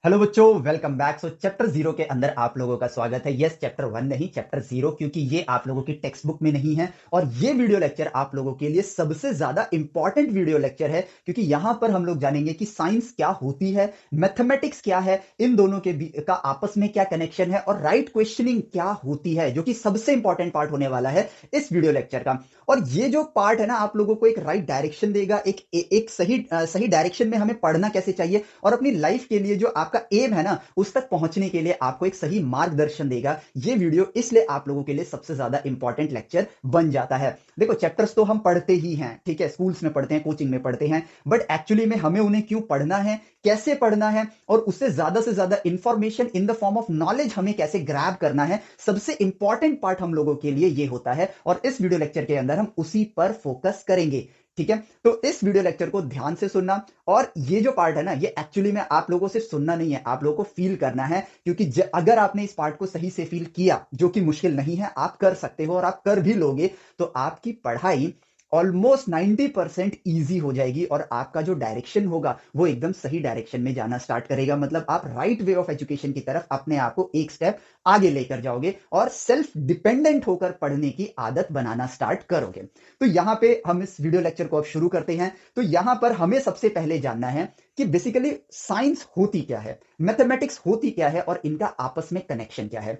Hello बच्चों, welcome back. Chapter zero के अंदर आप लोगों का स्वागत है। यस, चैप्टर वन नहीं, चैप्टर जीरो, क्योंकि ये आप लोगों की टेक्स्ट बुक में नहीं है। और ये वीडियो लेक्चर आप लोगों के लिए सबसे ज्यादा इंपॉर्टेंट वीडियो लेक्चर है, क्योंकि यहां पर हम लोग जानेंगे कि साइंस क्या होती है, मैथमेटिक्स क्या है, इन दोनों का आपस में क्या कनेक्शन है, और राइट क्वेश्चनिंग क्या होती है, जो कि सबसे इंपॉर्टेंट पार्ट होने वाला है इस वीडियो लेक्चर का। और ये जो पार्ट है ना, आप लोगों को एक राइट डायरेक्शन देगा, एक सही डायरेक्शन में हमें पढ़ना कैसे चाहिए, और अपनी लाइफ के लिए जो आपका एम है ना, उस तक पहुंचने के लिए आपको एक सही मार्गदर्शन देगा ये वीडियो। इसलिए आप लोगों के लिए सबसे ज्यादा इंपॉर्टेंट लेक्चर बन जाता है। देखो, चैप्टर्स तो हम पढ़ते ही हैं, ठीक है, स्कूल्स में पढ़ते हैं, कोचिंग में पढ़ते हैं, बट एक्चुअली में हमें उन्हें क्यों पढ़ना है, कैसे पढ़ना है, और उससे ज्यादा information in the form of knowledge हमें कैसे ग्रैब करना है, सबसे इंपॉर्टेंट पार्ट हम लोगों के लिए ये होता है। और इस वीडियो लेक्चर के अंदर हम उसी पर फोकस करेंगे। ठीक है, तो इस वीडियो लेक्चर को ध्यान से सुनना। और ये जो पार्ट है ना, ये एक्चुअली में आप लोगों से सुनना नहीं है, आप लोगों को फील करना है। क्योंकि अगर आपने इस पार्ट को सही से फील किया, जो कि मुश्किल नहीं है, आप कर सकते हो और आप कर भी लोगे, तो आपकी पढ़ाई ऑलमोस्ट 90% ईजी हो जाएगी, और आपका जो डायरेक्शन होगा वो एकदम सही डायरेक्शन में जाना स्टार्ट करेगा। मतलब आप राइट वे ऑफ एजुकेशन की तरफ अपने आप को एक स्टेप आगे लेकर जाओगे, और सेल्फ डिपेंडेंट होकर पढ़ने की आदत बनाना स्टार्ट करोगे। तो यहां पे हम इस वीडियो लेक्चर को अब शुरू करते हैं। तो यहां पर हमें सबसे पहले जानना है कि बेसिकली साइंस होती क्या है, मैथमेटिक्स होती क्या है, और इनका आपस में कनेक्शन क्या है।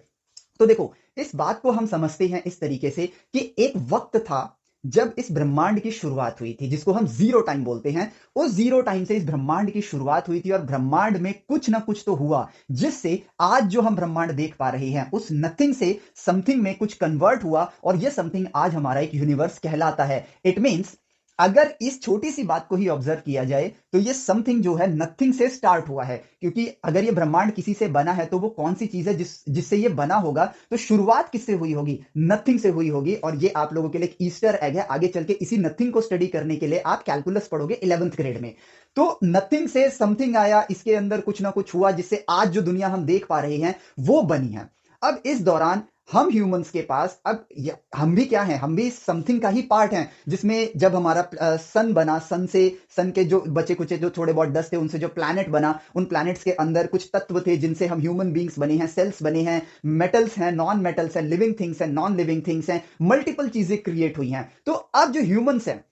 तो देखो, इस बात को हम समझते हैं इस तरीके से कि एक वक्त था जब इस ब्रह्मांड की शुरुआत हुई थी, जिसको हम जीरो टाइम बोलते हैं। उस जीरो टाइम से इस ब्रह्मांड की शुरुआत हुई थी, और ब्रह्मांड में कुछ ना कुछ तो हुआ, जिससे आज जो हम ब्रह्मांड देख पा रहे हैं, उस नथिंग से समथिंग में कुछ कन्वर्ट हुआ, और ये समथिंग आज हमारा एक यूनिवर्स कहलाता है। इट मींस, अगर इस छोटी सी बात को ही ऑब्जर्व किया जाए, तो ये समथिंग जो है नथिंग से स्टार्ट हुआ है। क्योंकि अगर ये ब्रह्मांड किसी से बना है, तो वो कौन सी चीज है जिससे ये बना होगा, तो शुरुआत किससे हुई होगी, नथिंग से हुई होगी। और ये आप लोगों के लिए एक ईस्टर एग है, आगे चल के इसी नथिंग को स्टडी करने के लिए आप कैलकुलस पढ़ोगे 11th ग्रेड में। तो नथिंग से समथिंग आया, इसके अंदर कुछ ना कुछ हुआ, जिससे आज जो दुनिया हम देख पा रहे हैं वो बनी है। अब इस दौरान हम ह्यूमंस के पास, अब हम भी क्या हैं, हम भी समथिंग का ही पार्ट हैं, जिसमें जब हमारा सन बना, सन के जो बचे कुचे जो थोड़े बहुत डस्ट थे, उनसे जो प्लैनेट बना, उन प्लैनेट्स के अंदर कुछ तत्व थे जिनसे हम ह्यूमन बींग्स बने हैं, सेल्स बने हैं, मेटल्स हैं, नॉन मेटल्स हैं, लिविंग थिंग्स हैं, नॉन लिविंग थिंग्स हैं, मल्टीपल चीजें क्रिएट हुई हैं। तो अब जो ह्यूमंस हैं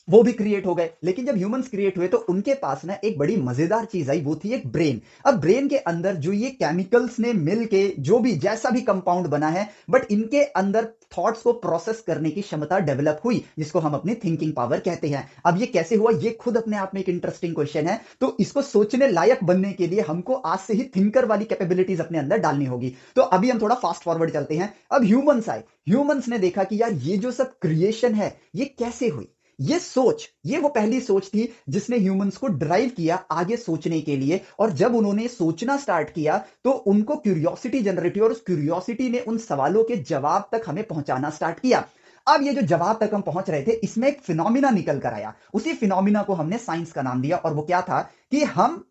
वो भी क्रिएट हो गए। लेकिन जब ह्यूमंस क्रिएट हुए, तो उनके पास ना एक बड़ी मजेदार चीज आई, वो थी एक ब्रेन। अब ब्रेन के अंदर जो ये केमिकल्स ने मिलके जो भी जैसा भी कंपाउंड बना है, बट इनके अंदर थॉट्स को प्रोसेस करने की क्षमता डेवलप हुई, जिसको हम अपनी थिंकिंग पावर कहते हैं। अब ये कैसे हुआ, ये खुद अपने आप में एक इंटरेस्टिंग क्वेश्चन है। तो इसको सोचने लायक बनने के लिए हमको आज से ही थिंकर वाली कैपेबिलिटीज अपने अंदर डालनी होगी। तो अभी हम थोड़ा फास्ट फॉरवर्ड चलते हैं। अब ह्यूमंस आए, ह्यूमंस ने देखा कि यार ये जो सब क्रिएशन है, ये कैसे हुई। ये सोच, ये वो पहली सोच थी जिसने ह्यूमंस को ड्राइव किया आगे सोचने के लिए। और जब उन्होंने सोचना स्टार्ट किया, तो उनको क्यूरियोसिटी जनरेट हुई, और उस क्यूरियोसिटी ने उन सवालों के जवाब तक हमें पहुंचाना स्टार्ट किया। अब ये जो जवाब तक हम पहुंच रहे थे, इसमें एक फिनोमिना निकल कर आया। उसी फिनोमिना को हमने साइंस का नाम दिया, और वो क्या था कि हम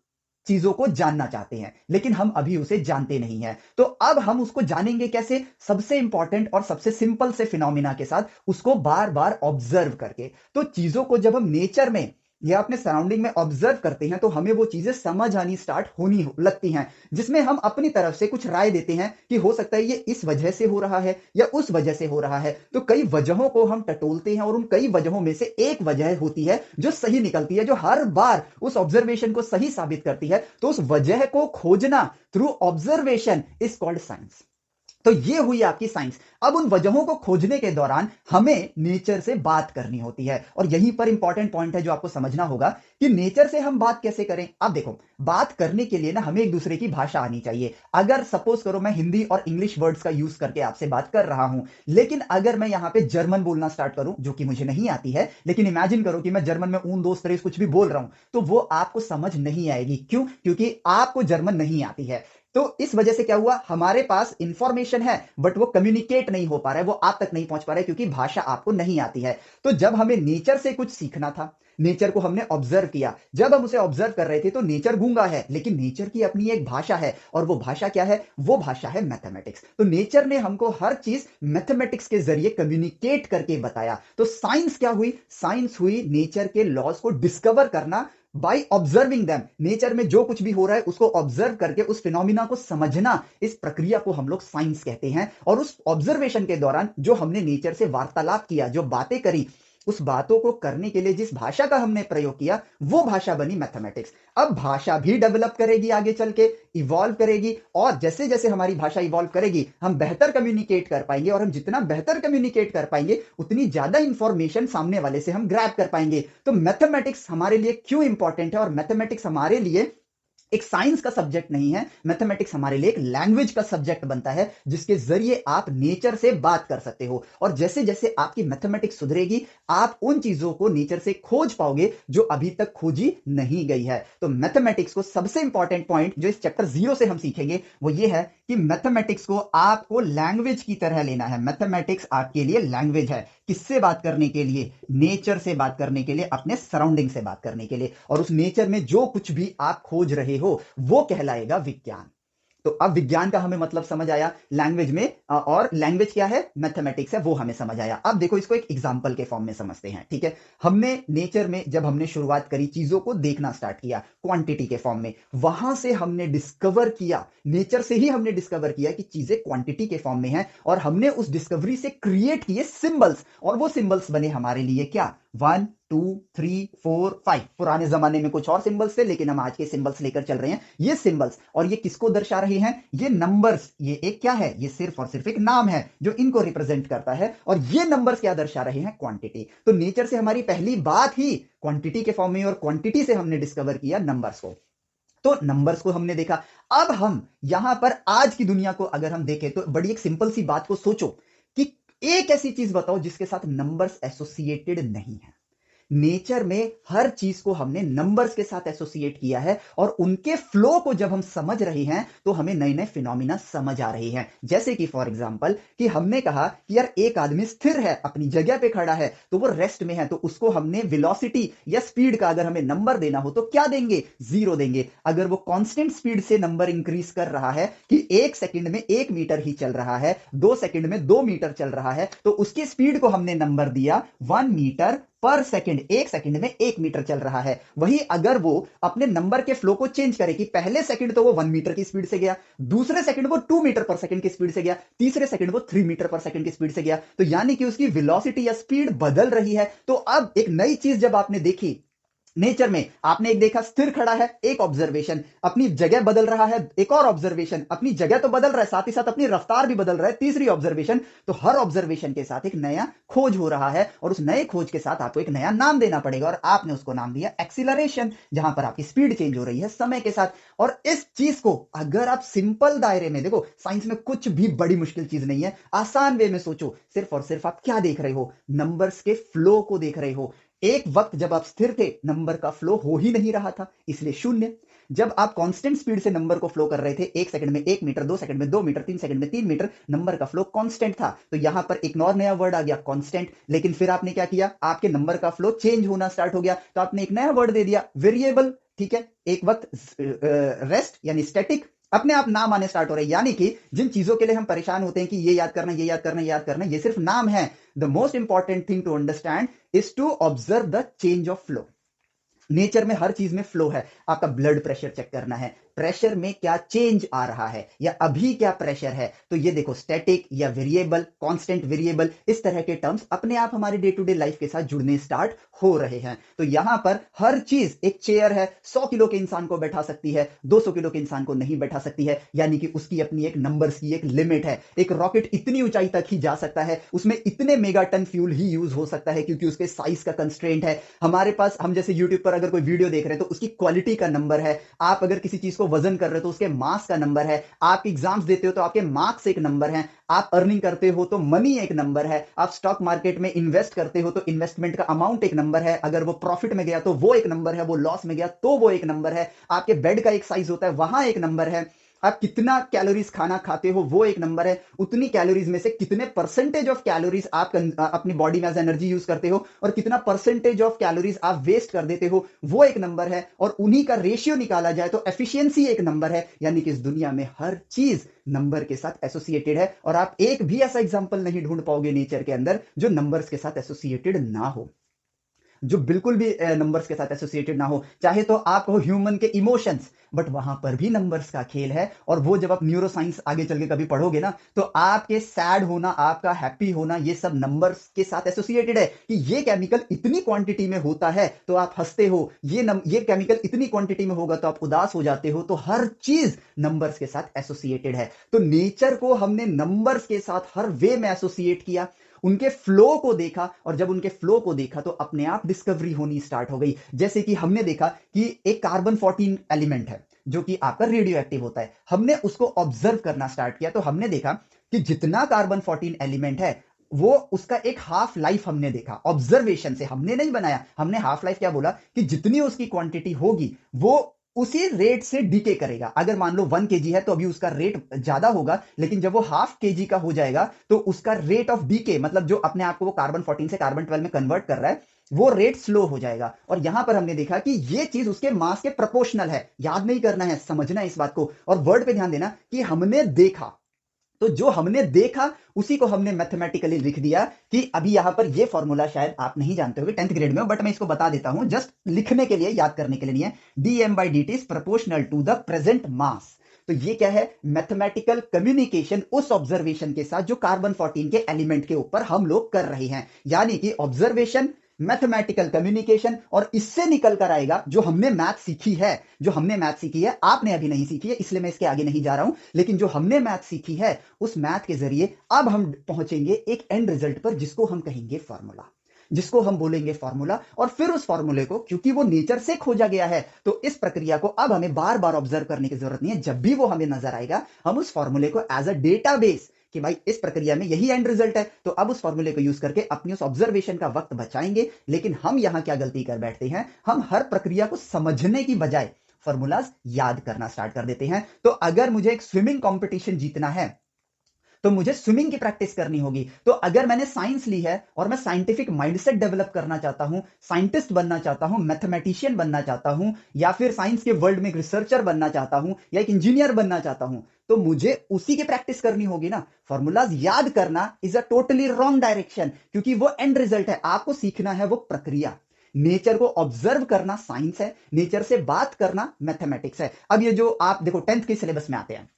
चीजों को जानना चाहते हैं, लेकिन हम अभी उसे जानते नहीं हैं। तो अब हम उसको जानेंगे कैसे, सबसे इंपॉर्टेंट और सबसे सिंपल से फिनोमिना के साथ, उसको बार बार ऑब्जर्व करके। तो चीजों को जब हम नेचर में या अपने सराउंडिंग में ऑब्जर्व करते हैं, तो हमें वो चीजें समझ आनी स्टार्ट होनी लगती हैं, जिसमें हम अपनी तरफ से कुछ राय देते हैं कि हो सकता है ये इस वजह से हो रहा है या उस वजह से हो रहा है। तो कई वजहों को हम टटोलते हैं, और उन कई वजहों में से एक वजह होती है जो सही निकलती है, जो हर बार उस ऑब्जर्वेशन को सही साबित करती है। तो उस वजह को खोजना through observation is called science. तो ये हुई आपकी साइंस। अब उन वजहों को खोजने के दौरान हमें नेचर से बात करनी होती है, और यहीं पर इंपॉर्टेंट पॉइंट है जो आपको समझना होगा कि नेचर से हम बात कैसे करें। अब देखो, बात करने के लिए ना हमें एक दूसरे की भाषा आनी चाहिए। अगर सपोज करो मैं हिंदी और इंग्लिश वर्ड्स का यूज करके आपसे बात कर रहा हूं, लेकिन अगर मैं यहां पे जर्मन बोलना स्टार्ट करूं, जो कि मुझे नहीं आती है, लेकिन इमेजिन करो कि मैं जर्मन में ऊन दोस्त रेस कुछ भी बोल रहा हूं, तो वो आपको समझ नहीं आएगी। क्यों? क्योंकि आपको जर्मन नहीं आती है। तो इस वजह से क्या हुआ, हमारे पास इंफॉर्मेशन है, बट वो कम्युनिकेट नहीं हो पा रहा है, वो आप तक नहीं पहुंच पा रहा है, क्योंकि भाषा आपको नहीं आती है। तो जब हमें नेचर से कुछ सीखना था, नेचर को हमने ऑब्जर्व किया। जब हम उसे ऑब्जर्व कर रहे थे, तो नेचर गूंगा है, लेकिन नेचर की अपनी एक भाषा है, और वो भाषा क्या है, वो भाषा है मैथमेटिक्स। तो नेचर ने हमको हर चीज मैथमेटिक्स के जरिए कम्युनिकेट करके बताया। तो साइंस क्या हुई, साइंस हुई नेचर के लॉज को डिस्कवर करना, बाय ऑब्जर्विंग देम। नेचर में जो कुछ भी हो रहा है उसको ऑब्जर्व करके उस फिनोमिना को समझना, इस प्रक्रिया को हम लोग साइंस कहते हैं। और उस ऑब्जर्वेशन के दौरान जो हमने नेचर से वार्तालाप किया, जो बातें करी, उस बातों को करने के लिए जिस भाषा का हमने प्रयोग किया, वो भाषा बनी मैथमेटिक्स। अब भाषा भी डेवलप करेगी, आगे चल के इवॉल्व करेगी, और जैसे जैसे हमारी भाषा इवॉल्व करेगी हम बेहतर कम्युनिकेट कर पाएंगे, और हम जितना बेहतर कम्युनिकेट कर पाएंगे उतनी ज्यादा इंफॉर्मेशन सामने वाले से हम ग्रैब कर पाएंगे। तो मैथमेटिक्स हमारे लिए क्यों इंपॉर्टेंट है, और मैथमेटिक्स हमारे लिए एक साइंस का सब्जेक्ट नहीं है, मैथमेटिक्स हमारे लिए एक लैंग्वेज का सब्जेक्ट बनता है, जिसके जरिए आप नेचर से बात कर सकते हो। और जैसे जैसे आपकी मैथमेटिक्स सुधरेगी, आप उन चीजों को नेचर से खोज पाओगे जो अभी तक खोजी नहीं गई है। तो मैथमेटिक्स को सबसे इंपॉर्टेंट पॉइंट जो इस चैप्टर 0 से हम सीखेंगे वो ये है कि मैथमेटिक्स को आपको लैंग्वेज की तरह लेना है। मैथमेटिक्स आपके लिए लैंग्वेज है। किससे बात करने के लिए? नेचर से बात करने के लिए, अपने सराउंडिंग से बात करने के लिए। और उस नेचर में जो कुछ भी आप खोज रहे हो वो कहलाएगा विज्ञान। तो अब विज्ञान का हमें मतलब समझ आया लैंग्वेज में, और लैंग्वेज क्या है? मैथमेटिक्स है, वो हमें समझ आया। अब देखो इसको एक एग्जांपल के फॉर्म में समझते हैं, ठीक है। हमने नेचर में जब हमने शुरुआत करी, चीजों को देखना स्टार्ट किया क्वांटिटी के फॉर्म में, वहां से हमने डिस्कवर किया, नेचर से ही हमने डिस्कवर किया कि चीजें क्वांटिटी के फॉर्म में हैं, और हमने उस डिस्कवरी से क्रिएट किए सिंबल्स, और वो सिंबल्स बने हमारे लिए क्या? 1 2 3 4 5। पुराने जमाने में कुछ और सिंबल्स थे, लेकिन हम आज के सिंबल्स लेकर चल रहे हैं। ये सिंबल्स, और ये किसको दर्शा रहे हैं? ये नंबर्स। ये एक क्या है? ये सिर्फ और सिर्फ एक नाम है जो इनको रिप्रेजेंट करता है। और ये नंबर्स क्या दर्शा रहे हैं? क्वांटिटी। तो नेचर से हमारी पहली बात ही क्वांटिटी के फॉर्म में, और क्वांटिटी से हमने डिस्कवर किया नंबर्स को। तो नंबर्स को हमने देखा। अब हम यहां पर आज की दुनिया को अगर हम देखें तो बड़ी एक सिंपल सी बात को सोचो कि एक ऐसी चीज बताओ जिसके साथ नंबर्स एसोसिएटेड नहीं है। नेचर में हर चीज को हमने नंबर्स के साथ एसोसिएट किया है, और उनके फ्लो को जब हम समझ रहे हैं तो हमें नए नए फिनोमिना समझ आ रहे हैं। जैसे कि फॉर एग्जांपल कि हमने कहा कि यार एक आदमी स्थिर है, अपनी जगह पे खड़ा है, तो वो रेस्ट में है, तो उसको हमने वेलोसिटी या स्पीड का अगर हमें नंबर देना हो तो क्या देंगे? 0 देंगे। अगर वो कांस्टेंट स्पीड से नंबर इंक्रीज कर रहा है कि 1 सेकंड में 1 मीटर ही चल रहा है, 2 सेकंड में 2 मीटर चल रहा है, तो उसकी स्पीड को हमने नंबर दिया 1 मीटर पर सेकंड। 1 सेकंड में 1 मीटर चल रहा है। वही अगर वो अपने नंबर के फ्लो को चेंज करे कि पहले सेकंड तो वो 1 मीटर की स्पीड से गया, दूसरे सेकंड वो 2 मीटर पर सेकंड की स्पीड से गया, तीसरे सेकंड वो 3 मीटर पर सेकंड की स्पीड से गया, तो यानी कि उसकी वेलोसिटी या स्पीड बदल रही है। तो अब एक नई चीज जब आपने देखी नेचर में, आपने एक देखा स्थिर खड़ा है, एक ऑब्जर्वेशन, अपनी जगह बदल रहा है, एक और ऑब्जर्वेशन, अपनी जगह तो बदल रहा है साथ ही साथ अपनी रफ्तार भी बदल रहा है, तीसरी ऑब्जर्वेशन। तो हर ऑब्जर्वेशन के साथ एक नया खोज हो रहा है, और उस नए खोज के साथ आपको एक नया नाम देना पड़ेगा, और आपने उसको नाम दिया एक्सीलरेशन, जहां पर आपकी स्पीड चेंज हो रही है समय के साथ। और इस चीज को अगर आप सिंपल दायरे में देखो, साइंस में कुछ भी बड़ी मुश्किल चीज नहीं है, आसान वे में सोचो, सिर्फ और सिर्फ आप क्या देख रहे हो? नंबर्स के फ्लो को देख रहे हो। एक वक्त जब आप स्थिर थे, नंबर का फ्लो हो ही नहीं रहा था, इसलिए 0। जब आप कांस्टेंट स्पीड से नंबर को फ्लो कर रहे थे, 1 सेकंड में 1 मीटर, 2 सेकंड में 2 मीटर, 3 सेकंड में 3 मीटर, नंबर का फ्लो कांस्टेंट था। तो यहां पर एक और नया वर्ड आ गया, कांस्टेंट। लेकिन फिर आपने क्या किया? आपके नंबर का फ्लो चेंज होना स्टार्ट हो गया, तो आपने एक नया वर्ड दे दिया, वेरिएबल। ठीक है, एक वक्त रेस्ट यानी स्टैटिक, अपने आप नाम आने स्टार्ट हो रहे हैं। यानी कि जिन चीजों के लिए हम परेशान होते हैं कि ये याद करना, ये याद करना, ये याद करना, ये सिर्फ नाम है। The most important thing to understand is to observe the change of flow. Nature में हर चीज में फ्लो है। आपका ब्लड प्रेशर चेक करना है, प्रेशर में क्या चेंज आ रहा है, या अभी क्या प्रेशर है, तो ये देखो स्टैटिक या वेरिएबल, कांस्टेंट, वेरिएबल, इस तरह के टर्म्स अपने आप हमारे डे टू डे लाइफ के साथ जुड़ने स्टार्ट हो रहे हैं। तो यहां पर हर चीज, एक चेयर है 100 किलो के इंसान को बैठा सकती है, 200 किलो के इंसान को नहीं बैठा सकती है, यानी कि उसकी अपनी एक नंबर्स की एक लिमिट है। एक रॉकेट इतनी ऊंचाई तक ही जा सकता है, उसमें इतने मेगाटन फ्यूल ही यूज हो सकता है, क्योंकि उसके साइज का कंस्ट्रेंट है। हमारे पास, हम जैसे यूट्यूब पर अगर कोई वीडियो देख रहे हैं तो उसकी क्वालिटी का नंबर है। आप अगर किसी चीज को वजन कर रहे हो तो उसके मास का नंबर है। आप एग्जाम्स देते हो तो आपके मार्क्स एक नंबर है। आप अर्निंग करते हो तो मनी एक नंबर है। आप स्टॉक मार्केट में इन्वेस्ट करते हो तो इन्वेस्टमेंट का अमाउंट एक नंबर है। अगर वो प्रॉफिट में गया तो वो एक नंबर है, वो लॉस में गया तो वो एक नंबर है। आपके बेड का एक साइज होता है, वहां एक नंबर है। आप कितना कैलोरीज खाना खाते हो वो एक नंबर है। उतनी कैलोरीज में से कितने परसेंटेज ऑफ कैलोरीज आप अपनी बॉडी में एज एनर्जी यूज करते हो, और कितना परसेंटेज ऑफ कैलोरीज आप वेस्ट कर देते हो, वो एक नंबर है। और उन्हीं का रेशियो निकाला जाए तो एफिशिएंसी एक नंबर है। यानी कि इस दुनिया में हर चीज नंबर के साथ एसोसिएटेड है, और आप एक भी ऐसा एग्जांपल नहीं ढूंढ पाओगे नेचर के अंदर जो नंबर्स के साथ एसोसिएटेड ना हो। जो बिल्कुल भी नंबर्स के साथ एसोसिएटेड ना हो, चाहे तो आप हो ह्यूमन के इमोशंस, बट वहां पर भी नंबर्स का खेल है। और वो जब आप न्यूरो साइंस आगे चल के कभी पढ़ोगे ना, तो आपके सैड होना, आपका हैप्पी होना, ये सब नंबर्स के साथ एसोसिएटेड है कि ये केमिकल इतनी क्वांटिटी में होता है तो आप हंसते हो, ये केमिकल इतनी क्वांटिटी में होगा तो आप उदास हो जाते हो। तो हर चीज नंबर्स के साथ एसोसिएटेड है। तो नेचर को हमने नंबर्स के साथ हर वे में एसोसिएट किया, उनके फ्लो को देखा, और जब उनके फ्लो को देखा तो अपने आप डिस्कवरी होनी स्टार्ट हो गई। जैसे कि हमने देखा कि एक कार्बन 14 एलिमेंट है जो कि आपका रेडियो एक्टिव होता है, हमने उसको ऑब्जर्व करना स्टार्ट किया तो हमने देखा कि जितना कार्बन 14 एलिमेंट है वो उसका एक हाफ लाइफ हमने देखा ऑब्जर्वेशन से, हमने नहीं बनाया। हमने हाफ लाइफ क्या बोला कि जितनी उसकी क्वांटिटी होगी वो उसी रेट से डीके करेगा। अगर मान लो 1 kg है तो अभी उसका रेट ज्यादा होगा, लेकिन जब वो हाफ केजी का हो जाएगा तो उसका रेट ऑफ डीके, मतलब जो अपने आप को वो कार्बन 14 से कार्बन 12 में कन्वर्ट कर रहा है, वो रेट स्लो हो जाएगा। और यहां पर हमने देखा कि ये चीज उसके मास के प्रोपोर्शनल है। याद नहीं करना है, समझना है इस बात को, और वर्ड पे ध्यान देना कि हमने देखा। तो जो हमने देखा उसी को हमने मैथमेटिकली लिख दिया कि अभी यहां पर ये फॉर्मूला शायद आप नहीं जानते होगे 10th ग्रेड में, बट मैं इसको बता देता हूं जस्ट लिखने के लिए, याद करने के लिए नहीं है। dm/dt is proportional to the present mass. तो ये क्या है? मैथमेटिकल कम्युनिकेशन उस ऑब्जर्वेशन के साथ जो कार्बन 14 के एलिमेंट के ऊपर हम लोग कर रहे हैं, यानी कि ऑब्जर्वेशन, मैथमेटिकल कम्युनिकेशन, और इससे निकल कर आएगा जो हमने मैथ सीखी है। जो हमने मैथ सीखी है, आपने अभी नहीं सीखी है इसलिए मैं इसके आगे नहीं जा रहा हूं, लेकिन जो हमने मैथ सीखी है उस मैथ के जरिए अब हम पहुंचेंगे एक एंड रिजल्ट पर जिसको हम कहेंगे फॉर्मूला, जिसको हम बोलेंगे फॉर्मूला। और फिर उस फॉर्मूले को, क्योंकि वो नेचर से खोजा गया है, तो इस प्रक्रिया को अब हमें बार बार ऑब्जर्व करने की जरूरत नहीं है। जब भी वो हमें नजर आएगा हम उस फॉर्मूले को एज अ डेटाबेस कि भाई इस प्रक्रिया में यही एंड रिजल्ट है, तो अब उस फॉर्मूले को यूज करके अपनी उस ऑब्जर्वेशन का वक्त बचाएंगे। लेकिन हम यहां क्या गलती कर बैठते हैं, हम हर प्रक्रिया को समझने की बजाय फॉर्मूलाज याद करना स्टार्ट कर देते हैं। तो अगर मुझे एक स्विमिंग कंपटीशन जीतना है तो मुझे स्विमिंग की प्रैक्टिस करनी होगी। तो अगर मैंने साइंस ली है और मैं साइंटिफिक माइंडसेट डेवलप करना चाहता हूं, साइंटिस्ट बनना चाहता हूं, मैथमेटिशियन बनना चाहता हूं, या फिर साइंस के वर्ल्ड में एक रिसर्चर बनना चाहता हूं, या एक इंजीनियर बनना चाहता हूं, तो मुझे उसी की प्रैक्टिस करनी होगी ना। फॉर्मूलाज याद करना is a totally wrong direction, क्योंकि वो एंड रिजल्ट है, आपको सीखना है वो प्रक्रिया। नेचर को ऑब्जर्व करना साइंस है, नेचर से बात करना मैथमेटिक्स है। अब ये जो आप देखो 10th के सिलेबस में आते हैं,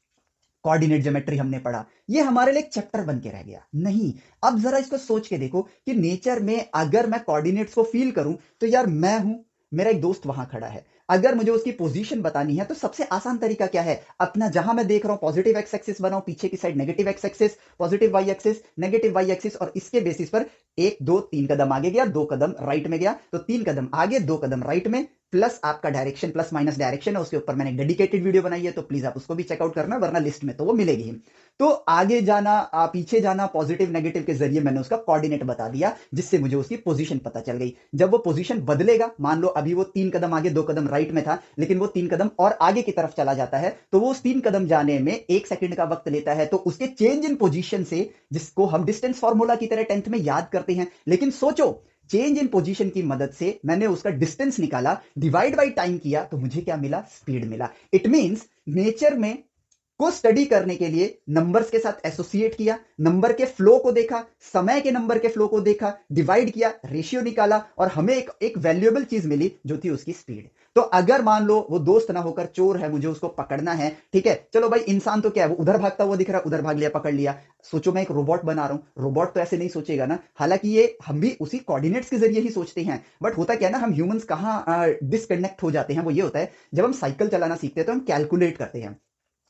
कोऑर्डिनेट ज्योमेट्री हमने पढ़ा, ये हमारे लिए एक चैप्टर बन के रह गया नहीं। अब जरा इसको सोच के देखो कि नेचर में अगर मैं कोऑर्डिनेट्स को फील करूं तो यार मैं हूं, मेरा एक दोस्त वहां खड़ा है, अगर मुझे उसकी पोजीशन बतानी है तो सबसे आसान तरीका क्या है, अपना जहां मैं देख रहा हूं पॉजिटिव एक्स एक्सिस बनाओ, पीछे की side negative x axis, positive y axis, negative y axis, और इसके बेसिस पर 1 2 3 कदम आगे गया, 2 कदम राइट में गया, तो 3 कदम आगे 2 कदम राइट में, प्लस आपका डायरेक्शन प्लस माइनस डायरेक्शन है, उसके ऊपर मैंने एक डेडिकेटेड वीडियो बनाई है, तो प्लीज आप उसको भी चेकआउट करना, वरना लिस्ट में तो वो मिलेगी ही। तो आगे जाना पीछे जाना, पॉजिटिव नेगेटिव के जरिए मैंने उसका कोऑर्डिनेट बता दिया, जिससे मुझे उसकी पोजीशन पता चल गई। जब वो पोजीशन बदलेगा, मान लो अभी वो 3 कदम आगे 2 कदम राइट में था, लेकिन वो 3 कदम और आगे की तरफ चला जाता है, तो वो उस 3 कदम जाने में 1 सेकंड का वक्त लेता है। तो उसके चेंज इन पोजीशन से, जिसको हम डिस्टेंस फॉर्मूला की तरह 10th में याद करते हैं, लेकिन सोचो चेंज इन पोजीशन की मदद से मैंने उसका डिस्टेंस निकाला, डिवाइड बाई टाइम किया, तो मुझे क्या मिला? स्पीड मिला। इट मींस नेचर में को स्टडी करने के लिए नंबर्स के साथ एसोसिएट किया, नंबर के फ्लो को देखा, समय के नंबर के फ्लो को देखा, डिवाइड किया, रेशियो निकाला, और हमें एक वैल्यूएबल चीज मिली जो थी उसकी स्पीड। तो अगर मान लो वो दोस्त ना होकर चोर है, मुझे उसको पकड़ना है, ठीक है, चलो भाई इंसान तो क्या है, वो उधर भागता हुआ दिख रहा है, उधर भाग लिया, पकड़ लिया। सोचो मैं एक रोबोट बना रहा हूं, रोबोट तो ऐसे नहीं सोचेगा ना, हालांकि ये हम भी उसी कोऑर्डिनेट्स के जरिए ही सोचते हैं, बट होता क्या है ना, हम ह्यूमंस कहां डिसकनेक्ट हो जाते हैं, वो ये होता है जब हम साइकिल चलाना सीखते हैं तो हम कैलकुलेट करते हैं,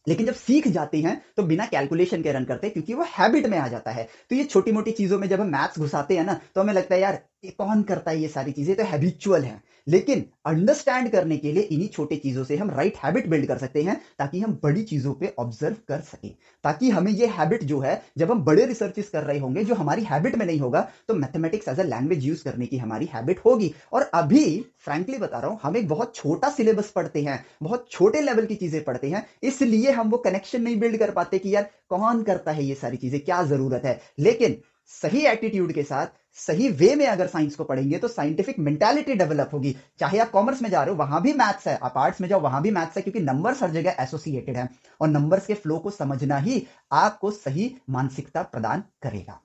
लेकिन जब सीख जाते हैं तो बिना कैलकुलेशन के रन करते हैं, क्योंकि वो हैबिट में आ जाता है। तो ये छोटी मोटी चीजों में जब हम मैथ्स घुसाते हैं ना, तो हमें लगता है यार ये कौन करता है, ये सारी चीजें तो हैबिचुअल है। लेकिन अंडरस्टैंड करने के लिए इन्हीं छोटी चीजों से हम राइट हैबिट बिल्ड कर सकते हैं, ताकि हम बड़ी चीजों पे ऑब्जर्व कर सकें, ताकि हमें ये हैबिट जो है, जब हम बड़े रिसर्चेस कर रहे होंगे जो हमारी हैबिट में नहीं होगा, तो mathematics as a language use करने की हमारी हैबिट होगी। और अभी फ्रैंकली बता रहा हूं, हम एक बहुत छोटा सिलेबस पढ़ते हैं, बहुत छोटे लेवल की चीजें पढ़ते हैं, इसलिए हम वो कनेक्शन नहीं बिल्ड कर पाते कि यार कौन करता है ये सारी चीजें, क्या जरूरत है। लेकिन सही एटीट्यूड के साथ सही वे में अगर साइंस को पढ़ेंगे तो साइंटिफिक मेंटालिटी डेवलप होगी। चाहे आप कॉमर्स में जा रहे हो वहां भी मैथ्स है, आप आर्ट्स में जाओ वहां भी मैथ्स है, क्योंकि नंबर्स हर जगह एसोसिएटेड है, और नंबर्स के फ्लो को समझना ही आपको सही मानसिकता प्रदान करेगा।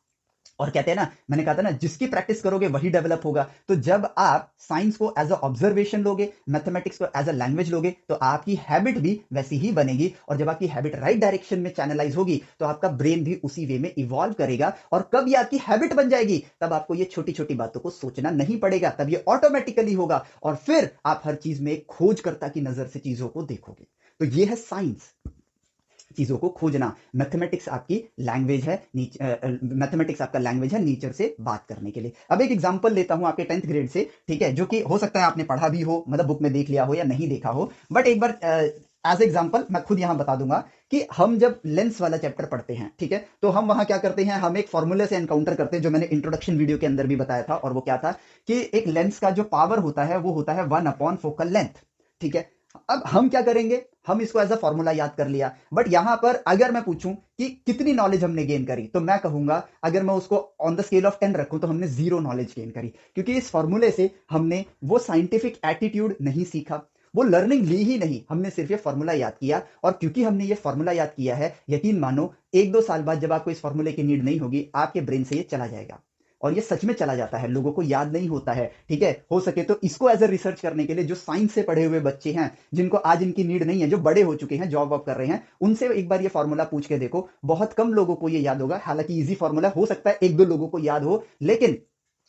और कहते हैं ना, मैंने कहा था ना, जिसकी प्रैक्टिस करोगे वही डेवलप होगा। तो जब आप साइंस को एज अ ऑब्जर्वेशन लोगे, मैथमेटिक्स को एज अ लैंग्वेज लोगे, तो आपकी हैबिट भी वैसी ही बनेगी। और जब आपकी हैबिट राइट डायरेक्शन में चैनलाइज होगी तो आपका ब्रेन भी उसी वे में इवॉल्व करेगा। और कब ये आपकी हैबिट बन जाएगी, तब आपको ये छोटी छोटी बातों को सोचना नहीं पड़ेगा, तब ये ऑटोमेटिकली होगा। और फिर आप हर चीज में एक खोजकर्ता की नजर से चीजों को देखोगे। तो ये है साइंस, चीजों को खोजना। मैथमेटिक्स आपकी लैंग्वेज है, मैथमेटिक्स आपका लैंग्वेज है नेचर से बात करने के लिए। अब एक एग्जांपल लेता हूं आपके 10th ग्रेड से, ठीक है, जो कि हो सकता है आपने पढ़ा भी हो, मतलब बुक में देख लिया हो या नहीं देखा हो, बट एक बार एज एग्जाम्पल मैं खुद यहां बता दूंगा कि हम जब लेंस वाला चैप्टर पढ़ते हैं, ठीक है, तो हम वहां क्या करते हैं, हम एक फॉर्मूले से एनकाउंटर करते हैं, जो मैंने इंट्रोडक्शन वीडियो के अंदर भी बताया था। और वो क्या था कि एक लेंस का जो पावर होता है वो होता है 1 अपॉन फोकल लेंथ, ठीक है। अब हम क्या करेंगे, हम इसको एज अ फॉर्मूला याद कर लिया, बट यहां पर अगर मैं पूछूं कि कितनी नॉलेज हमने गेन करी, तो मैं कहूंगा, अगर मैं उसको ऑन द स्केल ऑफ 10 रखूं, तो हमने 0 नॉलेज गेन करी। क्योंकि इस फॉर्मूले से हमने वो साइंटिफिक एटीट्यूड नहीं सीखा, वो लर्निंग ली ही नहीं, हमने सिर्फ ये फॉर्मूला याद किया। और क्योंकि हमने ये फॉर्मूला याद किया है, यकीन मानो 1-2 साल बाद जब आपको इस फॉर्मूले की नीड नहीं होगी, आपके ब्रेन से ये चला जाएगा। और ये सच में चला जाता है, लोगों को याद नहीं होता है, ठीक है। हो सके तो इसको एज अ रिसर्च करने के लिए जो साइंस से पढ़े हुए बच्चे हैं, जिनको आज इनकी नीड नहीं है, जो बड़े हो चुके हैं, जॉब वॉब कर रहे हैं, उनसे एक बार ये फॉर्मूला पूछ के देखो। बहुत कम लोगों को ये याद होगा। हालांकि इजी फॉर्मूला, हो सकता है 1-2 लोगों को याद हो, लेकिन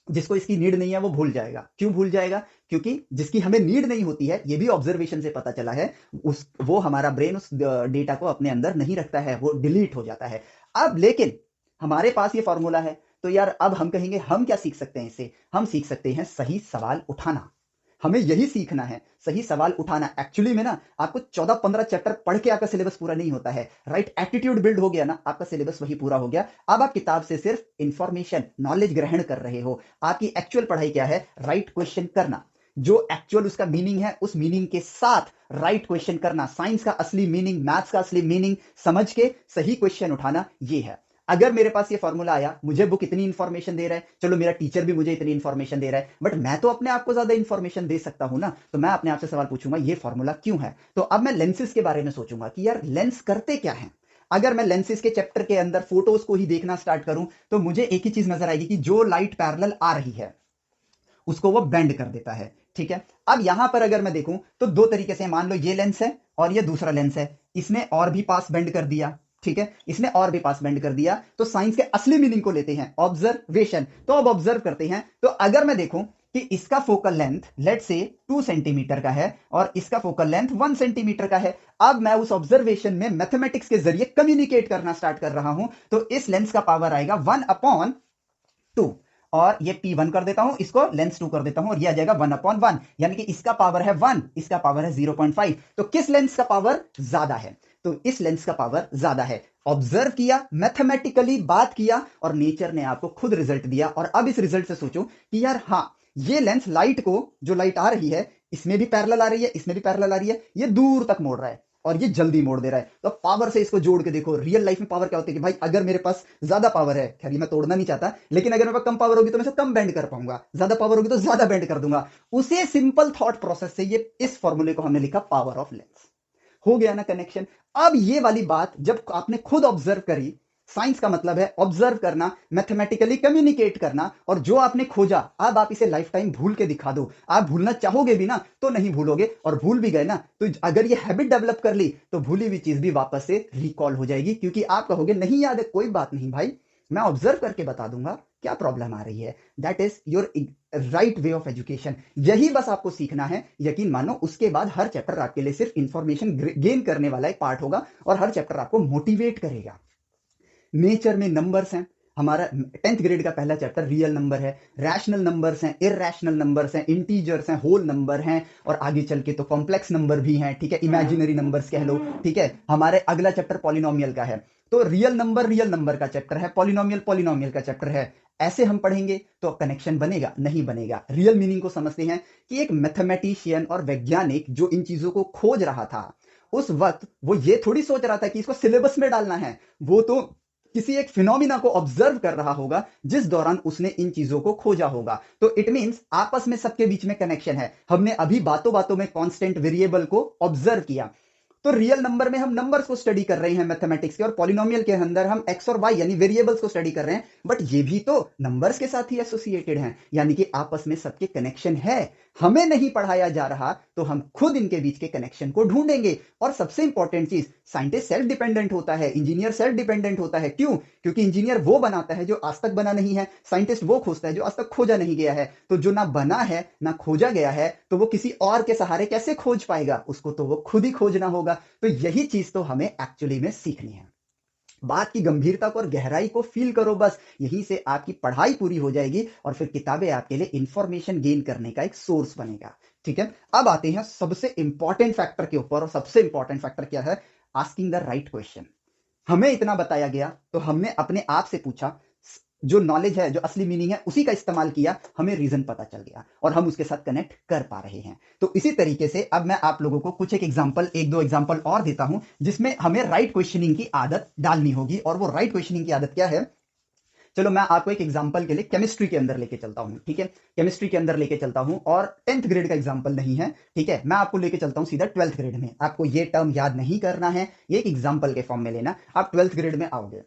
जिसको इसकी नीड नहीं है वो भूल जाएगा। क्यों भूल जाएगा? क्योंकि जिसकी हमें नीड नहीं होती है, ये भी ऑब्जर्वेशन से पता चला है, उस वो हमारा ब्रेन उस डेटा को अपने अंदर नहीं रखता है, वो डिलीट हो जाता है। अब लेकिन हमारे पास ये फॉर्मूला है, तो यार अब हम कहेंगे हम क्या सीख सकते हैं इससे? हम सीख सकते हैं सही सवाल उठाना। हमें यही सीखना है, सही सवाल उठाना। एक्चुअली में ना, आपको 14-15 चैप्टर पढ़ के आपका सिलेबस पूरा नहीं होता है। राइट एटीट्यूड बिल्ड हो गया ना, आपका सिलेबस वही पूरा हो गया। अब आप किताब से सिर्फ इंफॉर्मेशन, नॉलेज ग्रहण कर रहे हो। आपकी एक्चुअल पढ़ाई क्या है? राइट क्वेश्चन करना, जो एक्चुअल उसका मीनिंग है, उस मीनिंग के साथ राइट क्वेश्चन करना। साइंस का असली मीनिंग, मैथ्स का असली मीनिंग समझ के सही क्वेश्चन उठाना, ये है। अगर मेरे पास ये फॉर्मूला आया, मुझे बुक इतनी इंफॉर्मेशन दे रहा है, चलो मेरा टीचर भी मुझे इतनी इंफॉर्मेशन दे रहा है, बट मैं तो अपने आप को ज्यादा इंफॉर्मेशन दे सकता हूं ना। तो मैं अपने आप से सवाल पूछूंगा, ये फॉर्मूला क्यों है? तो अब मैं लेंसेज के बारे में सोचूंगा कि यार लेंस करते क्या है। अगर मैं लेंसेज के चैप्टर के अंदर फोटोज को ही देखना स्टार्ट करूं, तो मुझे एक ही चीज नजर आएगी कि जो लाइट पैरेलल आ रही है उसको वो बेंड कर देता है, ठीक है। अब यहां पर अगर मैं देखूं तो दो तरीके से, मान लो ये लेंस है और ये दूसरा लेंस है, इसने और भी पास बेंड कर दिया, ठीक है, इसने और भी पास बेंड कर दिया। तो साइंस के असली मीनिंग को लेते हैं, ऑब्जर्वेशन। तो अब ऑब्जर्व करते हैं। तो अगर मैं देखूं कि इसका फोकल लेंथ लेट से 2 सेंटीमीटर का है और इसका फोकल लेंथ 1 सेंटीमीटर का है, अब मैं उस ऑब्जर्वेशन में मैथमेटिक्स के जरिए कम्युनिकेट करना स्टार्ट कर रहा हूं। तो इस लेंस का पावर आएगा 1/2, और ये P1 कर देता हूं, इसको लेंस 2 कर देता हूं, और ये आ जाएगा 1/1, यानी कि इसका पावर है 1, इसका पावर है 0.5। तो किस लेंस का पावर ज्यादा है? तो इस लेंस का पावर ज्यादा है। ऑब्जर्व किया, मैथमेटिकली बात किया, और नेचर ने आपको खुद रिजल्ट दिया। और अब इस रिजल्ट से सोचो कि यार हाँ, ये लेंस लाइट को, जो लाइट आ रही है, इसमें भी पैरेलल आ रही है, इसमें भी पैरेलल आ रही है, ये दूर तक मोड़ रहा है और ये जल्दी मोड़ दे रहा है। तो पावर से इसको जोड़ के देखो, रियल लाइफ में पावर क्या होती है कि भाई अगर मेरे पास ज्यादा पावर है, खैर ये मैं तोड़ना नहीं चाहता, लेकिन अगर मेरे पास कम पावर होगी तो मैं कम बेंड कर पाऊंगा, ज्यादा पावर होगी तो ज्यादा बेंड कर दूंगा। उसे सिंपल थॉट प्रोसेस से ये इस फॉर्मूले को हमने लिखा पावर ऑफ लेंस। हो गया ना कनेक्शन? अब ये वाली बात जब आपने खुद ऑब्जर्व करी, साइंस का मतलब है ऑब्जर्व करना, मैथमेटिकली कम्युनिकेट करना, और जो आपने खोजा अब आप इसे लाइफ टाइम भूल के दिखा दो। आप भूलना चाहोगे भी ना तो नहीं भूलोगे, और भूल भी गए ना तो अगर ये हैबिट डेवलप कर ली तो भूली हुई चीज भी वापस से रिकॉल हो जाएगी, क्योंकि आप कहोगे नहीं याद है, कोई बात नहीं भाई, मैं ऑब्जर्व करके बता दूंगा क्या प्रॉब्लम आ रही है। That is your right way of education. यही बस आपको सीखना है। यकीन मानो उसके बाद हर चैप्टर आपके लिए सिर्फ इंफॉर्मेशन गेन करने वाला एक पार्ट होगा, और हर चैप्टर आपको मोटिवेट करेगा। नेचर में नंबर्स हैं, हमारा 10th ग्रेड का पहला चैप्टर रियल नंबर है, रैशनल नंबर्स हैं, इरैशनल नंबर्स हैं, इंटीजर्स हैं, होल नंबर हैं, और आगे चल के तो कॉम्प्लेक्स नंबर भी हैं, ठीक है, इमेजिनरी नंबर्स कह लो, ठीक है। हमारे अगला चैप्टर पॉलिनोमियल का है, तो रियल नंबर का चैप्टर है, पॉलिनोमियल का चैप्टर है। ऐसे हम पढ़ेंगे तो कनेक्शन बनेगा? नहीं बनेगा। रियल मीनिंग को समझते हैं कि एक मैथमेटिशियन और वैज्ञानिक जो इन चीजों को खोज रहा था, उस वक्त वो ये थोड़ी सोच रहा था कि इसको सिलेबस में डालना है। वो तो किसी एक फिनोमिना को ऑब्जर्व कर रहा होगा जिस दौरान उसने इन चीजों को खोजा होगा। तो इट मींस आपस में सबके बीच में कनेक्शन है। हमने अभी बातों बातों में कांस्टेंट वेरिएबल को ऑब्जर्व किया, तो रियल नंबर में हम नंबर्स को स्टडी कर रहे हैं मैथमेटिक्स के, और पॉलिनोमियल के अंदर हम एक्स और वाई यानी वेरिएबल्स को स्टडी कर रहे हैं, बट ये भी तो नंबर्स के साथ ही एसोसिएटेड हैं, यानी कि आपस में सबके कनेक्शन है। हमें नहीं पढ़ाया जा रहा तो हम खुद इनके बीच के कनेक्शन को ढूंढेंगे। और सबसे इंपॉर्टेंट चीज, साइंटिस्ट सेल्फ डिपेंडेंट होता है, इंजीनियर सेल्फ डिपेंडेंट होता है। क्यों? क्योंकि इंजीनियर वो बनाता है जो आज तक बना नहीं है, साइंटिस्ट वो खोजता है जो आज तक खोजा नहीं गया है। तो जो ना बना है ना खोजा गया है, तो वो किसी और के सहारे कैसे खोज पाएगा? उसको तो वो खुद ही खोजना होगा। तो यही चीज तो हमें एक्चुअली में सीखनी है। बात की गंभीरता को और गहराई को फील करो, बस यहीं से आपकी पढ़ाई पूरी हो जाएगी और फिर किताबें आपके लिए इंफॉर्मेशन गेन करने का एक सोर्स बनेगा। ठीक है, अब आते हैं सबसे इंपॉर्टेंट फैक्टर के ऊपर, और सबसे इंपॉर्टेंट फैक्टर क्या है? Asking the right question. हमें इतना बताया गया तो हमने अपने आप से पूछा, जो नॉलेज है, जो असली मीनिंग है, उसी का इस्तेमाल किया, हमें रीजन पता चल गया और हम उसके साथ कनेक्ट कर पा रहे हैं। तो इसी तरीके से अब मैं आप लोगों को कुछ एक दो एग्जांपल और देता हूं, जिसमें हमें राइट क्वेश्चनिंग की आदत डालनी होगी। और वो राइट क्वेश्चनिंग की आदत क्या है? चलो मैं आपको एक एग्जांपल के लिए केमिस्ट्री के अंदर लेके चलता हूं। ठीक है, केमिस्ट्री के अंदर लेके चलता हूं, और 10th ग्रेड का एग्जांपल नहीं है। ठीक है, मैं आपको लेके चलता हूं सीधा 12th ग्रेड में। आपको ये टर्म याद नहीं करना है, ये एक एग्जांपल के फॉर्म में लेना। आप 12th ग्रेड में आओगे,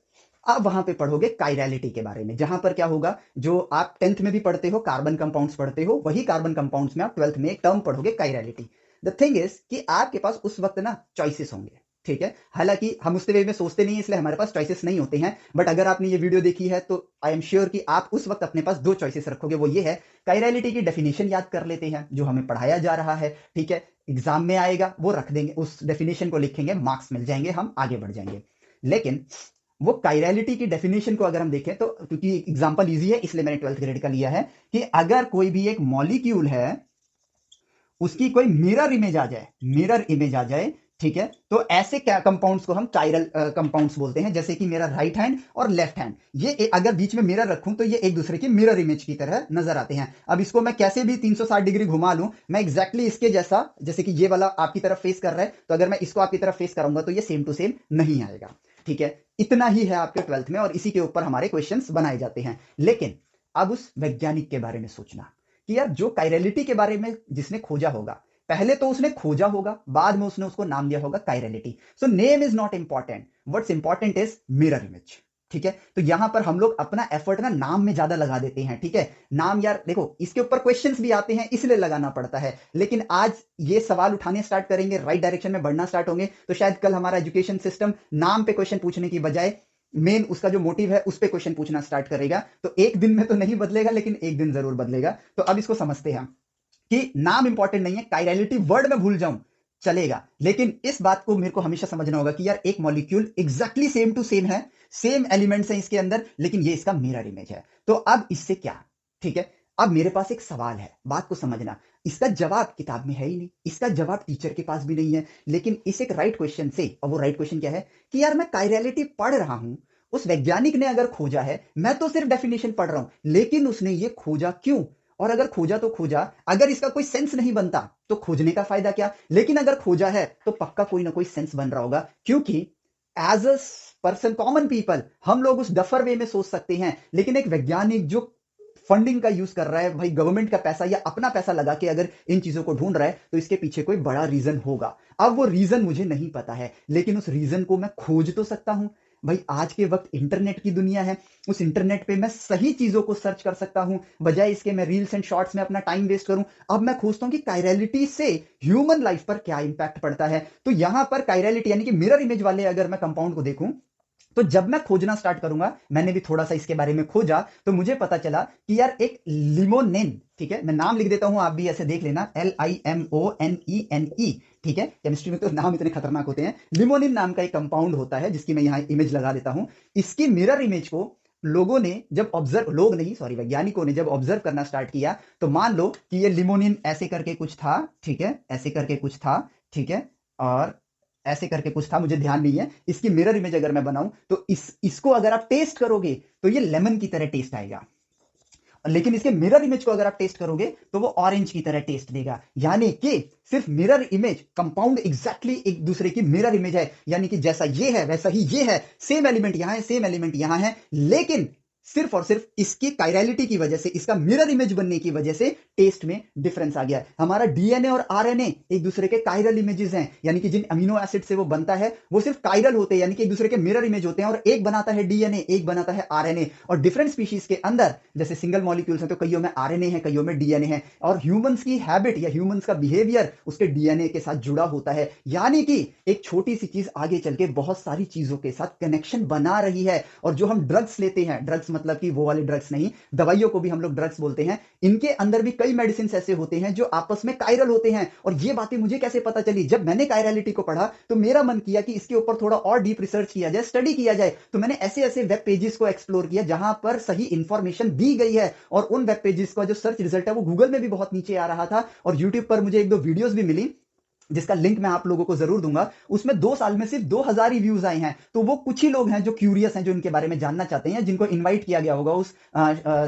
आप वहां पे पढ़ोगे कायरैलिटी के बारे में, जहां पर क्या होगा, जो आप 10th में भी पढ़ते हो, कार्बन कंपाउंड्स पढ़ते हो, वही कार्बन कंपाउंड्स में आप 12th में एक टर्म पढ़ोगे, कायरैलिटी। द थिंग इज कि आपके पास उस वक्त ना चॉइसेस होंगे। ठीक है, हालांकि हम उस वे में सोचते नहीं, इसलिए हमारे पास चॉइसेस नहीं होते हैं, बट अगर आपने ये वीडियो देखी है तो आई एम श्योर कि आप उस वक्त अपने पास दो चॉइसेस रखोगे। वो ये है, कायरैलिटी की डेफिनेशन याद कर लेते हैं जो हमें पढ़ाया जा रहा है। ठीक है, एग्जाम में आएगा, वो रख देंगे, उस डेफिनेशन को लिखेंगे, मार्क्स मिल जाएंगे, हम आगे बढ़ जाएंगे। लेकिन वो कायरैलिटी की डेफिनेशन को अगर हम देखें तो, क्योंकि एग्जांपल इजी है इसलिए मैंने 12th ग्रेड का लिया है, कि अगर कोई भी एक मॉलिक्यूल है, उसकी कोई मिरर इमेज आ जाए, मिरर इमेज आ जाए, ठीक है, तो ऐसे क्या कंपाउंड्स को हम कायरल कंपाउंड्स बोलते हैं। जैसे कि मेरा राइट हैंड और लेफ्ट हैंड, ये अगर बीच में मिरर रखूं तो ये एक दूसरे की मिरर इमेज की तरह नजर आते हैं। अब इसको मैं कैसे भी 360 डिग्री घुमा लूं, मैं एग्जैक्टली इसके जैसा, जैसे कि ये वाला आपकी तरफ फेस कर रहा है, तो अगर मैं इसको आपकी तरफ फेस करूंगा तो ये सेम टू सेम नहीं आएगा। ठीक है, इतना ही है आपके 12th में, और इसी के ऊपर हमारे क्वेश्चंस बनाए जाते हैं। लेकिन अब उस वैज्ञानिक के बारे में सोचना कि यार जो कायरैलिटी के बारे में जिसने खोजा होगा, पहले तो उसने खोजा होगा, बाद में उसने उसको नाम दिया होगा chirality. So name is not important, what's important is mirror image. ठीक है, तो यहां पर हम लोग अपना एफर्ट ना नाम में ज्यादा लगा देते हैं। ठीक है, नाम यार देखो, इसके ऊपर क्वेश्चंस भी आते हैं इसलिए लगाना पड़ता है, लेकिन आज ये सवाल उठाने स्टार्ट करेंगे, राइट डायरेक्शन में बढ़ना स्टार्ट होंगे, तो शायद कल हमारा एजुकेशन सिस्टम नाम पे क्वेश्चन पूछने की बजाय मेन उसका जो मोटिव है उस पे क्वेश्चन पूछना स्टार्ट करेगा। तो एक दिन में तो नहीं बदलेगा, लेकिन एक दिन जरूर बदलेगा। तो अब इसको समझते हैं कि नाम इंपॉर्टेंट नहीं है, कायरैलिटी वर्ड में भूल जाऊं चलेगा, लेकिन इस बात को मेरे को हमेशा समझना होगा कि यार एक molecule exactly same to same है, सेम एलिमेंट्स हैं इसके अंदर, लेकिन ये इसका मिरर इमेज है। तो अब इससे क्या? ठीक है, अब मेरे पास एक सवाल है, बात को समझना। इसका जवाब किताब में है ही नहीं, इसका जवाब टीचर के पास भी नहीं है, लेकिन इस एक राइट क्वेश्चन से, और वो राइट क्वेश्चन क्या है कि यार मैं कायरैलिटी पढ़ रहा हूं, उस वैज्ञानिक ने अगर खोजा है, मैं तो सिर्फ डेफिनेशन पढ़ रहा हूं, लेकिन उसने ये खोजा क्यों? और अगर खोजा तो खोजा, अगर इसका कोई सेंस नहीं बनता तो खोजने का फायदा क्या? लेकिन अगर खोजा है तो पक्का कोई ना कोई सेंस बन रहा होगा, क्योंकि as a person, common people, हम लोग उस डफर वे में सोच सकते हैं, लेकिन एक वैज्ञानिक जो फंडिंग का यूज कर रहा है, भाई गवर्नमेंट का पैसा या अपना पैसा लगा के अगर इन चीजों को ढूंढ रहा है, तो इसके पीछे कोई बड़ा रीजन होगा। अब वो रीजन मुझे नहीं पता है, लेकिन उस रीजन को मैं खोज तो सकता हूं। भाई आज के वक्त इंटरनेट की दुनिया है, उस इंटरनेट पे मैं सही चीजों को सर्च कर सकता हूं, बजाय इसके मैं रील्स एंड शॉर्ट्स में अपना टाइम वेस्ट करूं। अब मैं खोजता हूं कि कायरैलिटी से ह्यूमन लाइफ पर क्या इंपैक्ट पड़ता है। तो यहां पर कायरैलिटी यानी कि मिरर इमेज वाले अगर मैं कंपाउंड को देखूं, तो जब मैं खोजना स्टार्ट करूंगा, मैंने भी थोड़ा सा इसके बारे में खोजा, तो मुझे पता चला कि यार एक लिमोनिन, ठीक है, मैं नाम लिख देता हूं, आप भी ऐसे देख लेना, LIMONENE। ठीक है, केमिस्ट्री में तो नाम इतने खतरनाक होते हैं। लिमोनिन नाम का एक कंपाउंड होता है, जिसकी मैं यहां इमेज लगा देता हूं। इसकी मिरर इमेज को लोगों ने जब ऑब्जर्व, लोग नहीं सॉरी, वैज्ञानिकों ने जब ऑब्जर्व करना स्टार्ट किया, तो मान लो कि ये लिमोनिन ऐसे करके कुछ था, ठीक है, ऐसे करके कुछ था, ठीक है, और ऐसे करके कुछ था, मुझे ध्यान नहीं है। इसकी मिरर इमेज अगर मैं बनाऊं तो इसको अगर आप टेस्ट करोगे तो ये लेमन की तरह टेस्ट आएगा, लेकिन इसके मिरर इमेज को अगर आप टेस्ट करोगे तो वो ऑरेंज की तरह टेस्ट देगा। यानी कि सिर्फ मिरर इमेज, कंपाउंड एग्जैक्टली एक दूसरे की मिरर इमेज है, यानी कि जैसा ये है वैसा ही ये है, सेम एलिमेंट यहां है, सेम एलिमेंट यहां है, लेकिन सिर्फ और सिर्फ इसकी कायरलिटी की वजह से, इसका मिरर इमेज बनने की वजह से टेस्ट में डिफरेंस आ गया है। हमारा डीएनए और आरएनए एक दूसरे के कायरल इमेजेस हैं, यानी कि जिन अमीनो एसिड से वो बनता है वो सिर्फ कायरल होते हैं, यानी कि एक दूसरे के मिरर इमेज होते हैं, और एक बनाता है डीएनए, एक बनाता है आरएनए। और डिफरेंट स्पीशीज के अंदर जैसे सिंगल मॉलिक्यूल्स हैं तो कईयों में आरएनए है, कईयों में डीएनए है, और ह्यूमंस की हैबिट या ह्यूमंस का बिहेवियर उसके डीएनए के साथ जुड़ा होता है। यानी कि एक छोटी सी चीज आगे चल के बहुत सारी चीजों के साथ कनेक्शन बना रही है। और जो हम ड्रग्स लेते हैं, ड्रग्स मतलब कि वो वाले ड्रग्स नहीं, दवाइयों को भी हम लोग ड्रग्स बोलते हैं, इनके अंदर भी कई मेडिसिन ऐसे होते हैं जो आपस में कायरल होते हैं। और ये बातें मुझे कैसे पता चली? जब मैंने कायरलिटी को पढ़ा तो मेरा मन किया कि इसके ऊपर थोड़ा और डीप रिसर्च किया जाए, स्टडी किया जाए। तो मैंने ऐसे ऐसे वेब पेजेस को एक्सप्लोर किया जहां पर सही इंफॉर्मेशन दी गई है, और उन वेब पेजेस का जो सर्च रिजल्ट है वो गूगल में भी बहुत नीचे आ रहा था, और यूट्यूब पर मुझे एक दो वीडियोस भी मिली जिसका लिंक मैं आप लोगों को जरूर दूंगा। उसमें 2 साल में सिर्फ 2000 ही व्यूज आए हैं। तो वो कुछ ही लोग हैं जो क्यूरियस हैं, जो इनके बारे में जानना चाहते हैं, जिनको इनवाइट किया गया होगा उस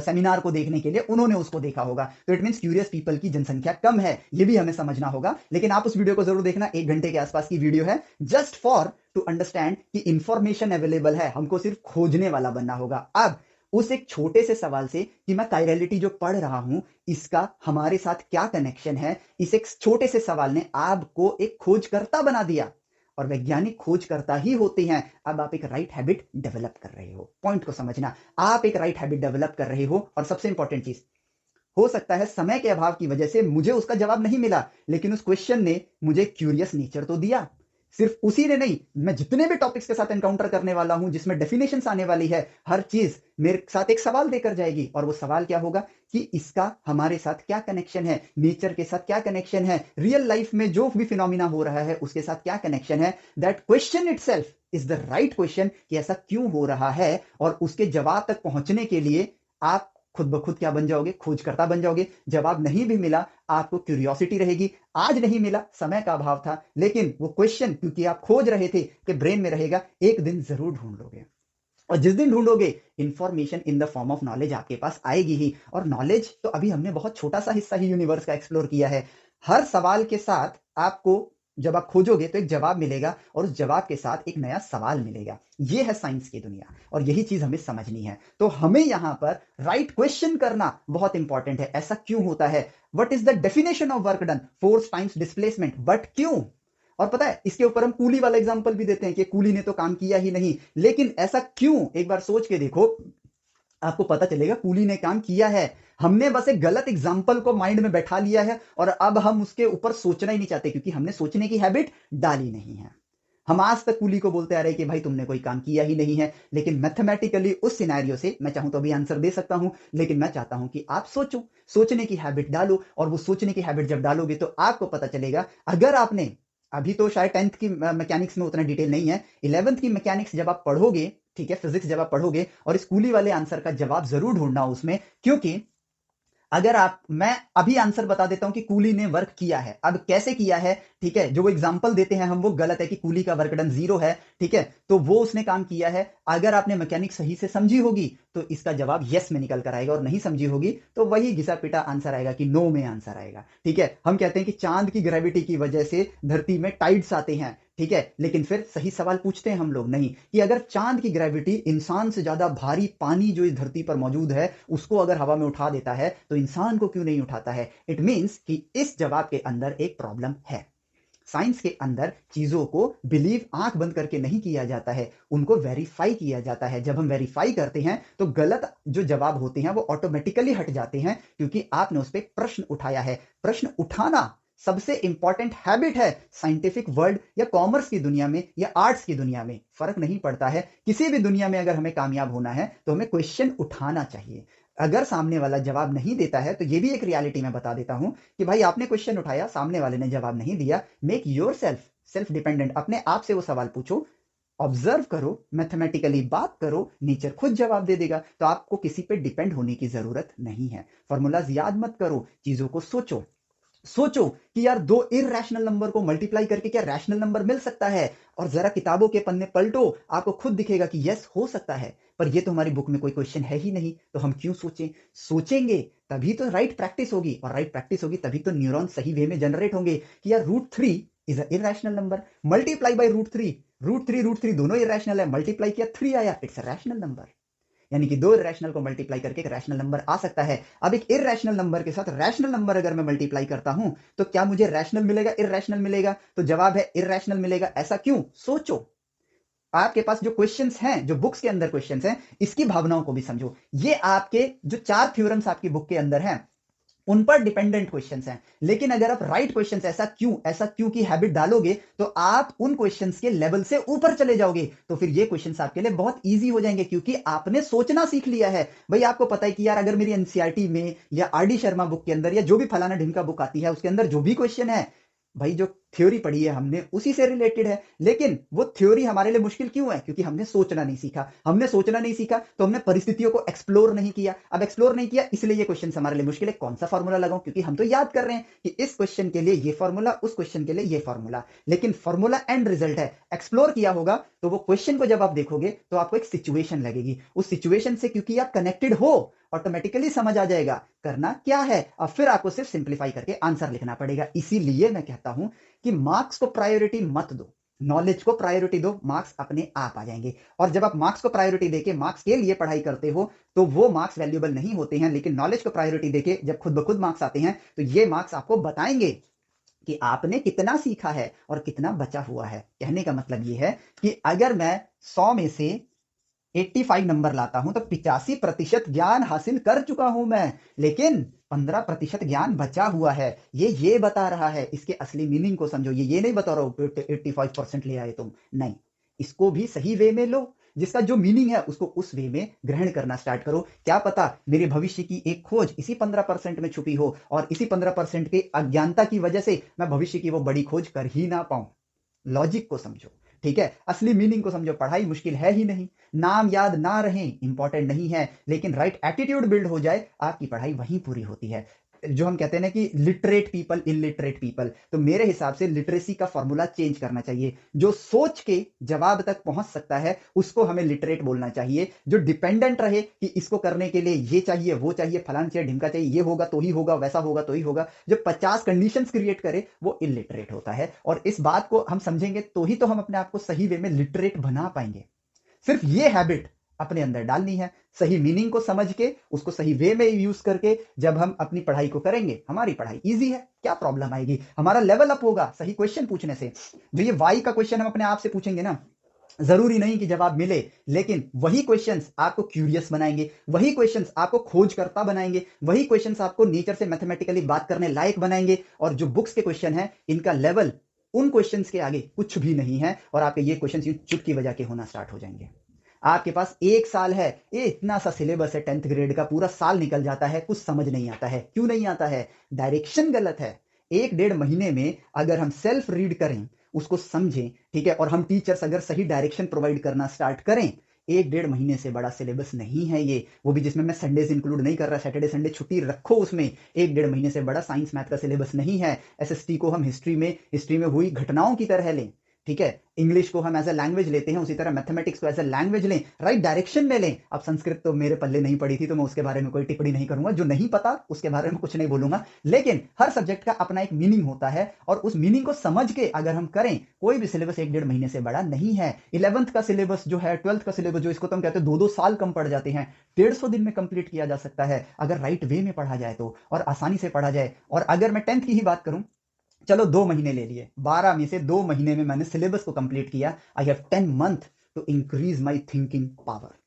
सेमिनार को देखने के लिए, उन्होंने उसको देखा होगा। तो इट मींस क्यूरियस पीपल की जनसंख्या कम है, ये भी हमें समझना होगा। लेकिन आप उस वीडियो को जरूर देखना, 1 घंटे के आसपास की वीडियो है, जस्ट फॉर टू अंडरस्टैंड कि इंफॉर्मेशन अवेलेबल है, हमको सिर्फ खोजने वाला बनना होगा। अब उस एक छोटे से सवाल से कि मैं कायरलिटी जो पढ़ रहा हूं इसका हमारे साथ क्या कनेक्शन है, इस एक छोटे से सवाल ने आपको एक खोजकर्ता बना दिया। और वैज्ञानिक खोजकर्ता ही होते हैं। अब आप एक राइट हैबिट डेवलप कर रहे हो, पॉइंट को समझना, आप एक राइट हैबिट डेवलप कर रहे हो। और सबसे इंपॉर्टेंट चीज, हो सकता है समय के अभाव की वजह से मुझे उसका जवाब नहीं मिला, लेकिन उस क्वेश्चन ने मुझे क्यूरियस नेचर तो दिया। सिर्फ उसी ने नहीं, मैं जितने भी टॉपिक्स के साथ एनकाउंटर करने वाला हूं जिसमें डेफिनेशंस आने वाली है, हर चीज मेरे साथ एक सवाल देकर जाएगी। और वो सवाल क्या होगा कि इसका हमारे साथ क्या कनेक्शन है, नेचर के साथ क्या कनेक्शन है, रियल लाइफ में जो भी फिनोमिना हो रहा है उसके साथ क्या कनेक्शन है। That question itself is the right question कि ऐसा क्यों हो रहा है। और उसके जवाब तक पहुंचने के लिए आप खुद ब खुद क्या बन जाओगे? खोजकर्ता बन जाओगे। जवाब नहीं भी मिला, आपको क्यूरियोसिटी रहेगी। आज नहीं मिला, समय का अभाव था, लेकिन वो क्वेश्चन क्योंकि आप खोज रहे थे कि ब्रेन में रहेगा, एक दिन जरूर ढूंढ लोगे। और जिस दिन ढूंढोगे, information in the form of knowledge आपके पास आएगी ही। और नॉलेज तो अभी हमने बहुत छोटा सा हिस्सा ही यूनिवर्स का एक्सप्लोर किया है। हर सवाल के साथ आपको, जब आप खोजोगे तो एक जवाब मिलेगा, और उस जवाब के साथ एक नया सवाल मिलेगा। ये है साइंस की दुनिया, और यही चीज हमें समझनी है। तो हमें यहां पर राइट क्वेश्चन करना बहुत इंपॉर्टेंट है। ऐसा क्यों होता है? What is the definition of work done? Force times displacement, but क्यों? और पता है, इसके ऊपर हम कूली वाला एग्जांपल भी देते हैं कि कूली ने तो काम किया ही नहीं, लेकिन ऐसा क्यों? एक बार सोच के देखो, आपको पता चलेगा कूली ने काम किया है। हमने बस एक गलत एग्जाम्पल को माइंड में बैठा लिया है, और अब हम उसके ऊपर सोचना ही नहीं चाहते, क्योंकि हमने सोचने की हैबिट डाली नहीं है। हम आज तक कूली को बोलते आ रहे कि भाई तुमने कोई काम किया ही नहीं है। लेकिन मैथमेटिकली उस सिनेरियो से मैं चाहूं तो अभी आंसर दे सकता हूं, लेकिन मैं चाहता हूं कि आप सोचो, सोचने की हैबिट डालो। और वो सोचने की हैबिट जब डालोगे तो आपको पता चलेगा, अगर आपने, अभी तो शायद 10th की मैकेनिक्स में उतना डिटेल नहीं है, 11th की मैकेनिक्स जब आप पढ़ोगे, ठीक है, फिजिक्स जब आप पढ़ोगे, और इस कूली वाले आंसर का जवाब जरूर ढूंढना उसमें। क्योंकि अगर आप, मैं अभी आंसर बता देता हूं कि कूली ने वर्क किया है। अब कैसे किया है, ठीक है, जो वो एग्जांपल देते हैं हम वो गलत है कि कूली का वर्क डन 0 है, ठीक है, तो वो उसने काम किया है। अगर आपने मैकेनिक सही से समझी होगी तो इसका जवाब यस में निकल कर आएगा, और नहीं समझी होगी तो वही घिसा पिटा आंसर आएगा कि नो में आंसर आएगा। ठीक है, हम कहते हैं कि चांद की ग्रेविटी की वजह से धरती में टाइड्स आते हैं, ठीक है, लेकिन फिर सही सवाल पूछते हैं हम लोग नहीं, कि अगर चांद की ग्रेविटी इंसान से ज्यादा भारी पानी जो इस धरती पर मौजूद है उसको अगर हवा में उठा देता है तो इंसान को क्यों नहीं उठाता है? इट मींस कि इस जवाब के अंदर एक प्रॉब्लम है। साइंस के अंदर चीजों को बिलीव आंख बंद करके नहीं किया जाता है, उनको वेरीफाई किया जाता है। जब हम वेरीफाई करते हैं तो गलत जो जवाब होते हैं वो ऑटोमेटिकली हट जाते हैं, क्योंकि आपने उस पर प्रश्न उठाया है। प्रश्न उठाना सबसे इंपॉर्टेंट हैबिट है। साइंटिफिक वर्ल्ड या कॉमर्स की दुनिया में या आर्ट्स की दुनिया में फर्क नहीं पड़ता है, किसी भी दुनिया में अगर हमें कामयाब होना है तो हमें क्वेश्चन उठाना चाहिए। अगर सामने वाला जवाब नहीं देता है तो ये भी एक रियलिटी में बता देता हूं कि भाई आपने क्वेश्चन उठाया, सामने वाले ने जवाब नहीं दिया, मेक योर सेल्फ डिपेंडेंट, अपने आप से वो सवाल पूछो, ऑब्जर्व करो, मैथमेटिकली बात करो, नेचर खुद जवाब दे देगा। तो आपको किसी पे डिपेंड होने की जरूरत नहीं है। फॉर्मूलाज याद मत करो, चीजों को सोचो। सोचो कि यार 2 इरैशनल नंबर को मल्टीप्लाई करके क्या रैशनल नंबर मिल सकता है? और जरा किताबों के पन्ने पलटो, आपको खुद दिखेगा कि यस हो सकता है। पर ये तो हमारी बुक में कोई क्वेश्चन है ही नहीं, तो हम क्यों सोचें? सोचेंगे तभी तो राइट प्रैक्टिस होगी, और राइट प्रैक्टिस होगी तभी तो न्यूरॉन सही वे में जनरेट होंगे कि यार √3 is a irrational number, multiply by √3, √3 √3 दोनों इरैशनल है, मल्टीप्लाई किया 3 आया, इट्स अ रैशनल नंबर। यानी कि दो इरेशनल को मल्टीप्लाई करके एक रैशनल नंबर आ सकता है। अब एक इरेशनल नंबर के साथ रैशनल नंबर अगर मैं मल्टीप्लाई करता हूं तो क्या मुझे रैशनल मिलेगा, इरेशनल मिलेगा? तो जवाब है इरेशनल मिलेगा। ऐसा क्यों? सोचो। आपके पास जो क्वेश्चंस हैं, जो बुक्स के अंदर क्वेश्चंस हैं, इसकी भावनाओं को भी समझो। ये आपके जो 4 थ्योरम्स आपकी बुक के अंदर हैं उन पर डिपेंडेंट क्वेश्चंस हैं। लेकिन अगर आप राइट क्वेश्चंस ऐसा क्यों की हैबिट डालोगे तो आप उन क्वेश्चंस के लेवल से ऊपर चले जाओगे। तो फिर ये क्वेश्चंस आपके लिए बहुत इजी हो जाएंगे क्योंकि आपने सोचना सीख लिया है। भाई आपको पता है कि यार अगर मेरी एनसीईआरटी में या आर डी शर्मा बुक के अंदर या जो भी फलाना ढिमका बुक आती है उसके अंदर जो भी क्वेश्चन है, भाई जो थ्योरी पढ़ी है हमने उसी से रिलेटेड है। लेकिन वो थ्योरी हमारे लिए मुश्किल क्यों है? क्योंकि हमने सोचना नहीं सीखा। हमने सोचना नहीं सीखा तो हमने परिस्थितियों को एक्सप्लोर नहीं किया। अब एक्सप्लोर नहीं किया इसलिए ये क्वेश्चन हमारे लिए मुश्किल है। कौन सा फॉर्मूला लगाऊं? क्योंकि हम तो याद कर रहे हैं कि इस क्वेश्चन के लिए ये फॉर्मूला, उस क्वेश्चन के लिए ये फॉर्मूला, लेकिन फॉर्मूला एंड रिजल्ट है। एक्सप्लोर किया होगा तो वो क्वेश्चन को जब आप देखोगे तो आपको एक सिचुएशन लगेगी। उस सिचुएशन से क्योंकि आप कनेक्टेड हो ऑटोमेटिकली समझ आ जाएगा करना क्या है। अब फिर आपको सिर्फ सिंप्लीफाई करके आंसर लिखना पड़ेगा। इसीलिए मैं कहता हूं कि मार्क्स को प्रायोरिटी मत दो, नॉलेज को प्रायोरिटी दो, मार्क्स अपने आप आ जाएंगे। और जब आप मार्क्स को प्रायोरिटी देके मार्क्स के लिए पढ़ाई करते हो तो वो मार्क्स वैल्यूएबल नहीं होते हैं। लेकिन नॉलेज को प्रायोरिटी देके जब खुद ब खुद मार्क्स आते हैं तो ये मार्क्स आपको बताएंगे कि आपने कितना सीखा है और कितना बचा हुआ है। कहने का मतलब ये है कि अगर मैं 100 में से 85 नंबर लाता हूं तो 85% ज्ञान हासिल कर चुका हूं मैं, लेकिन 15% ज्ञान बचा हुआ है। ये बता रहा है। इसके असली मीनिंग को समझो। ये नहीं बता रहा हूं 85% ले आए तुम, नहीं। इसको भी सही वे में लो। जिसका जो मीनिंग है उसको उस वे में ग्रहण करना स्टार्ट करो। क्या पता मेरे भविष्य की एक खोज इसी 15% में छुपी हो और इसी 15% के अज्ञानता की वजह से मैं भविष्य की वो बड़ी खोज कर ही ना पाऊं। लॉजिक को समझो, ठीक है? असली मीनिंग को समझो। पढ़ाई मुश्किल है ही नहीं। नाम याद ना रहे इंपॉर्टेंट नहीं है, लेकिन राइट एटीट्यूड बिल्ड हो जाए आपकी पढ़ाई वहीं पूरी होती है। जो हम कहते हैं ना कि लिटरेट पीपल, इलिटरेट पीपल, तो मेरे हिसाब से लिटरेसी का फॉर्मूला चेंज करना चाहिए। जो सोच के जवाब तक पहुंच सकता है उसको हमें लिटरेट बोलना चाहिए। जो डिपेंडेंट रहे कि इसको करने के लिए ये चाहिए, वो चाहिए, फलान चाहिए, ढिमका चाहिए, ये होगा तो ही होगा, वैसा होगा तो ही होगा, जो 50 कंडीशंस क्रिएट करे वो इलिटरेट होता है। और इस बात को हम समझेंगे तो ही तो हम अपने आप को सही वे में लिटरेट बना पाएंगे। सिर्फ ये हैबिट अपने अंदर डालनी है। सही मीनिंग को समझ के उसको सही वे में यूज करके जब हम अपनी पढ़ाई को करेंगे हमारी पढ़ाई इजी है। क्या प्रॉब्लम आएगी? हमारा लेवल अप होगा सही क्वेश्चन पूछने से। जो ये वाई का क्वेश्चन हम अपने आप से पूछेंगे ना, जरूरी नहीं कि जवाब मिले, लेकिन वही क्वेश्चंस आपको क्यूरियस बनाएंगे, वही क्वेश्चंस आपको खोजकर्ता बनाएंगे, वही क्वेश्चंस आपको नेचर से मैथमेटिकली बात करने लायक बनाएंगे। और जो बुक्स के क्वेश्चन हैं इनका लेवल उन क्वेश्चंस के आगे कुछ भी नहीं है और आपके ये क्वेश्चंस चुटकी बजा के होना स्टार्ट हो जाएंगे। आपके पास एक साल है, ये इतना सा सिलेबस है 10th ग्रेड का, पूरा साल निकल जाता है, कुछ समझ नहीं आता है। क्यों नहीं आता है? डायरेक्शन गलत है। 1-1.5 महीने में अगर हम सेल्फ रीड करें, उसको समझें, ठीक है, और हम टीचर्स अगर सही डायरेक्शन प्रोवाइड करना स्टार्ट करें, 1-1.5 महीने से बड़ा सिलेबस नहीं है ये। वो भी जिसमें मैं संडेज इंक्लूड नहीं कर रहा, सैटरडे संडे छुट्टी रखो उसमें। 1-1.5 महीने से बड़ा साइंस मैथ का सिलेबस नहीं है। एसएसटी को हम हिस्ट्री में हुई घटनाओं की तरह लें, ठीक है। इंग्लिश को हम एज ए लैंग्वेज लेते हैं, उसी तरह मैथमेटिक्स को एज ए लैंग्वेज लें, राइट डायरेक्शन में लें। अब संस्कृत तो मेरे पल्ले नहीं पड़ी थी तो मैं उसके बारे में कोई टिप्पणी नहीं करूंगा। जो नहीं पता उसके बारे में कुछ नहीं बोलूंगा। लेकिन हर सब्जेक्ट का अपना एक मीनिंग होता है और उस मीनिंग को समझ के अगर हम करें, कोई भी सिलेबस 1-1.5 महीने से बड़ा नहीं है। 11th का सिलेबस जो है, 12th का सिलेबस जो, इसको तो हम कहते हैं 2-2 साल कम पड़ जाते हैं। 150 दिन में कंप्लीट किया जा सकता है अगर राइट वे में पढ़ा जाए तो, और आसानी से पढ़ा जाए। और अगर मैं 10th की ही बात करूं, चलो 2 महीने ले लिए, 12 में से 2 महीने में मैंने सिलेबस को कंप्लीट किया। I have 10 months to increase my thinking power.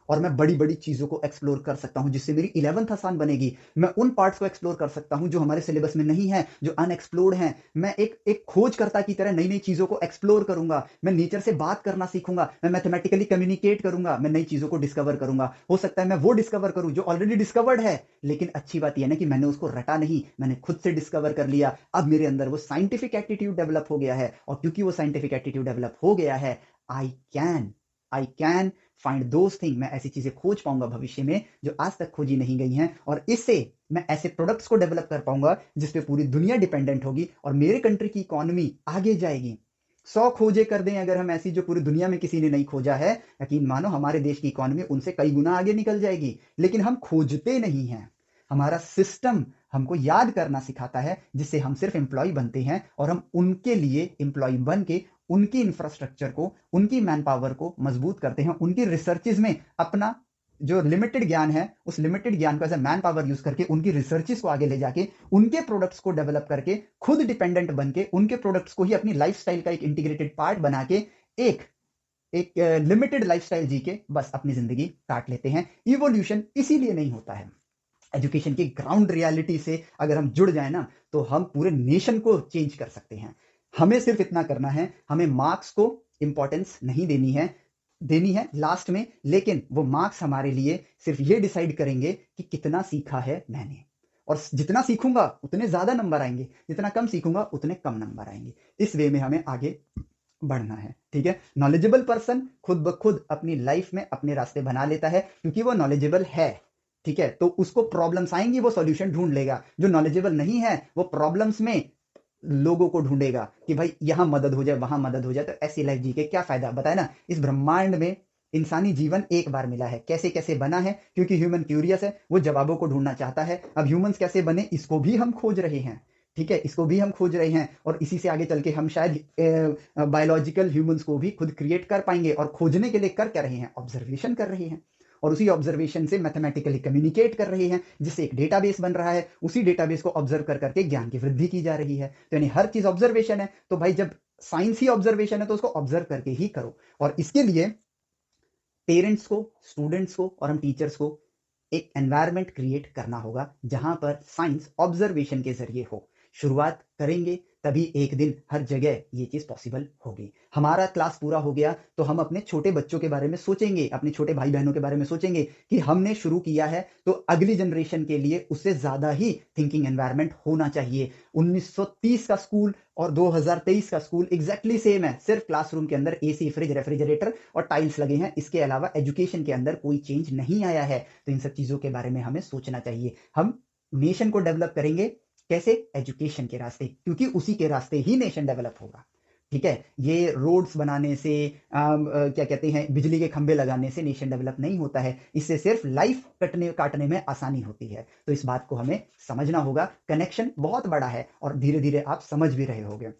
और मैं बड़ी बड़ी चीजों को एक्सप्लोर कर सकता हूं जिससे मेरी 11th आसान बनेगी। मैं उन पार्ट्स को एक्सप्लोर कर सकता हूं जो हमारे सिलेबस में नहीं है, जो अनएक्सप्लोर्ड हैं। मैं एक खोजकर्ता की तरह नई नई चीजों को एक्सप्लोर करूंगा। मैं नेचर से बात करना सीखूंगा, मैं मैथमेटिकली कम्युनिकेट करूंगा, मैं नई चीजों को डिस्कवर करूंगा। हो सकता है मैं वो डिस्कवर करूं जो ऑलरेडी डिस्कवर्ड है, लेकिन अच्छी बात यह है ना कि मैंने उसको रटा नहीं, मैंने खुद से डिस्कवर कर लिया। अब मेरे अंदर वो साइंटिफिक एटीट्यूड डेवलप हो गया है, और क्योंकि वो साइंटिफिक एटीट्यूड डेवलप हो गया है, I can find those thing. मैं ऐसी चीजें खोज पाऊंगा भविष्य में जो आज तक खोजी नहीं गई हैं, और इससे मैं ऐसे प्रोडक्ट्स को डेवलप कर पाऊंगा जिसपे पूरी दुनिया डिपेंडेंट होगी और मेरे कंट्री की इकोनॉमी आगे जाएगी। 100 खोजे कर दें अगर हम ऐसी जो पूरी दुनिया में किसी ने नहीं खोजा है, यकीन मानो हमारे देश की इकोनॉमी उनसे कई गुना आगे निकल जाएगी। लेकिन हम खोजते नहीं हैं। हमारा सिस्टम हमको याद करना सिखाता है, जिससे हम सिर्फ एम्प्लॉय बनते हैं और हम उनके लिए एम्प्लॉय बन के उनकी इंफ्रास्ट्रक्चर को, उनकी मैन पावर को मजबूत करते हैं, उनकी रिसर्चेज में अपना जो लिमिटेड ज्ञान है उस लिमिटेड ज्ञान को as a man power use करके उनकी रिसर्चेस को आगे ले जाके उनके प्रोडक्ट्स को डेवलप करके खुद डिपेंडेंट बन के उनके प्रोडक्ट्स को ही अपनी लाइफस्टाइल का एक इंटीग्रेटेड पार्ट बना के एक एक लिमिटेड लाइफस्टाइल जी के बस अपनी जिंदगी काट लेते हैं। इवोल्यूशन इसीलिए नहीं होता है। एजुकेशन की ग्राउंड रियलिटी से अगर हम जुड़ जाए ना तो हम पूरे नेशन को चेंज कर सकते हैं। हमें सिर्फ इतना करना है, हमें मार्क्स को इंपॉर्टेंस नहीं देनी है लास्ट में, लेकिन वो मार्क्स हमारे लिए सिर्फ ये डिसाइड करेंगे कि कितना सीखा है मैंने, और जितना सीखूंगा उतने ज्यादा नंबर आएंगे, जितना कम सीखूंगा उतने कम नंबर आएंगे। इस वे में हमें आगे बढ़ना है, ठीक है। नॉलेजेबल पर्सन खुद ब खुद अपनी लाइफ में अपने रास्ते बना लेता है क्योंकि वो नॉलेजेबल है, ठीक है। तो उसको प्रॉब्लम्स आएंगी, वो सॉल्यूशन ढूंढ लेगा। जो नॉलेजेबल नहीं है वो प्रॉब्लम्स में लोगों को ढूंढेगा कि भाई यहां मदद हो जाए, वहां मदद हो जाए। तो ऐसी लाइफ जी के क्या फायदा, बताए ना। इस ब्रह्मांड में इंसानी जीवन एक बार मिला है, कैसे कैसे बना है, क्योंकि ह्यूमन क्यूरियस है, वो जवाबों को ढूंढना चाहता है। अब ह्यूमंस कैसे बने इसको भी हम खोज रहे हैं, ठीक है, इसको भी हम खोज रहे हैं। और इसी से आगे चल के हम शायद बायोलॉजिकल ह्यूमंस को भी खुद क्रिएट कर पाएंगे। और खोजने के लिए कर क्या रहे हैं, ऑब्जर्वेशन कर रहे हैं, और उसी ऑब्जर्वेशन से मैथमेटिकली कम्युनिकेट कर रहे हैं, जिससे एक डेटाबेस बन रहा है। उसी डेटाबेस को ऑब्जर्व कर करके ज्ञान की वृद्धि की जा रही है। तो यानी हर चीज ऑब्जर्वेशन है। तो भाई जब साइंस ही ऑब्जर्वेशन है तो उसको ऑब्जर्व करके ही करो। और इसके लिए पेरेंट्स को, स्टूडेंट्स को और हम टीचर्स को एक एनवायरनमेंट क्रिएट करना होगा जहां पर साइंस ऑब्जर्वेशन के जरिए हो। शुरुआत करेंगे तभी एक दिन हर जगह ये चीज पॉसिबल होगी। हमारा क्लास पूरा हो गया तो हम अपने छोटे बच्चों के बारे में सोचेंगे, अपने छोटे भाई बहनों के बारे में सोचेंगे कि हमने शुरू किया है तो अगली जनरेशन के लिए उससे ज्यादा ही थिंकिंग एनवायरनमेंट होना चाहिए। 1930 का स्कूल और 2023 का स्कूल एग्जैक्टली सेम है, सिर्फ क्लासरूम के अंदर एसी, फ्रिज, रेफ्रिजरेटर और टाइल्स लगे हैं। इसके अलावा एजुकेशन के अंदर कोई चेंज नहीं आया है। तो इन सब चीजों के बारे में हमें सोचना चाहिए। हम नेशन को डेवलप करेंगे कैसे, एजुकेशन के रास्ते, क्योंकि उसी के रास्ते ही नेशन डेवलप होगा, ठीक है। ये रोड्स बनाने से क्या कहते हैं, बिजली के खंभे लगाने से नेशन डेवलप नहीं होता है। इससे सिर्फ लाइफ काटने में आसानी होती है। तो इस बात को हमें समझना होगा। कनेक्शन बहुत बड़ा है और धीरे धीरे आप समझ भी रहे होंगे।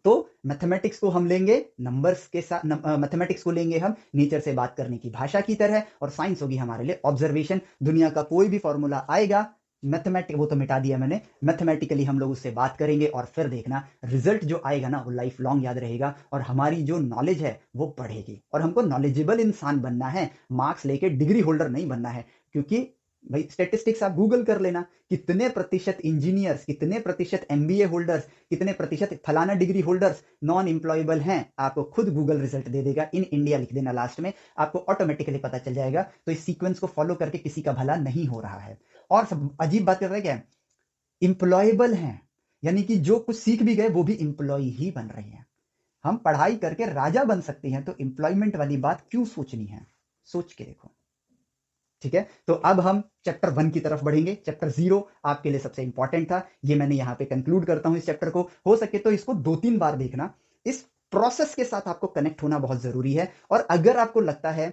तो मैथमेटिक्स को हम लेंगे नंबर्स के साथ, मैथमेटिक्स को लेंगे हम नेचर से बात करने की भाषा की तरह, और साइंस होगी हमारे लिए ऑब्जर्वेशन। दुनिया का कोई भी फॉर्मूला आएगा, मैथमेटिक वो तो मिटा दिया मैंने, मैथमेटिकली हम लोग उससे बात करेंगे और फिर देखना रिजल्ट जो आएगा ना वो लाइफ लॉन्ग याद रहेगा। और हमारी जो नॉलेज है वो बढ़ेगी। और हमको नॉलेजेबल इंसान बनना है, मार्क्स लेके डिग्री होल्डर नहीं बनना है। क्योंकि भाई स्टेटिस्टिक्स आप गूगल कर लेना, कितने प्रतिशत इंजीनियर्स, कितने प्रतिशत एमबीए होल्डर्स, कितने प्रतिशत फलाना डिग्री होल्डर्स नॉन एम्प्लॉयबल हैं, आपको खुद गूगल रिजल्ट दे देगा। इन इंडिया लिख देना लास्ट में, आपको ऑटोमेटिकली पता चल जाएगा। तो इस सीक्वेंस को फॉलो करके किसी का भला नहीं हो रहा है। और सब अजीब बात कर रहे हैं क्या, इंप्लॉयबल हैं, यानी कि जो कुछ सीख भी गए वो भी इंप्लॉय ही बन रहे हैं। हम पढ़ाई करके राजा बन सकते हैं, तो एम्प्लॉयमेंट वाली बात क्यों सोचनी है, सोच के देखो, ठीक है। तो अब हम चैप्टर 1 की तरफ बढ़ेंगे। चैप्टर 0 आपके लिए सबसे इंपॉर्टेंट था, ये मैंने यहां पे कंक्लूड करता हूं इस चैप्टर को। हो सके तो इसको 2-3 बार देखना। इस प्रोसेस के साथ आपको कनेक्ट होना बहुत जरूरी है। और अगर आपको लगता है,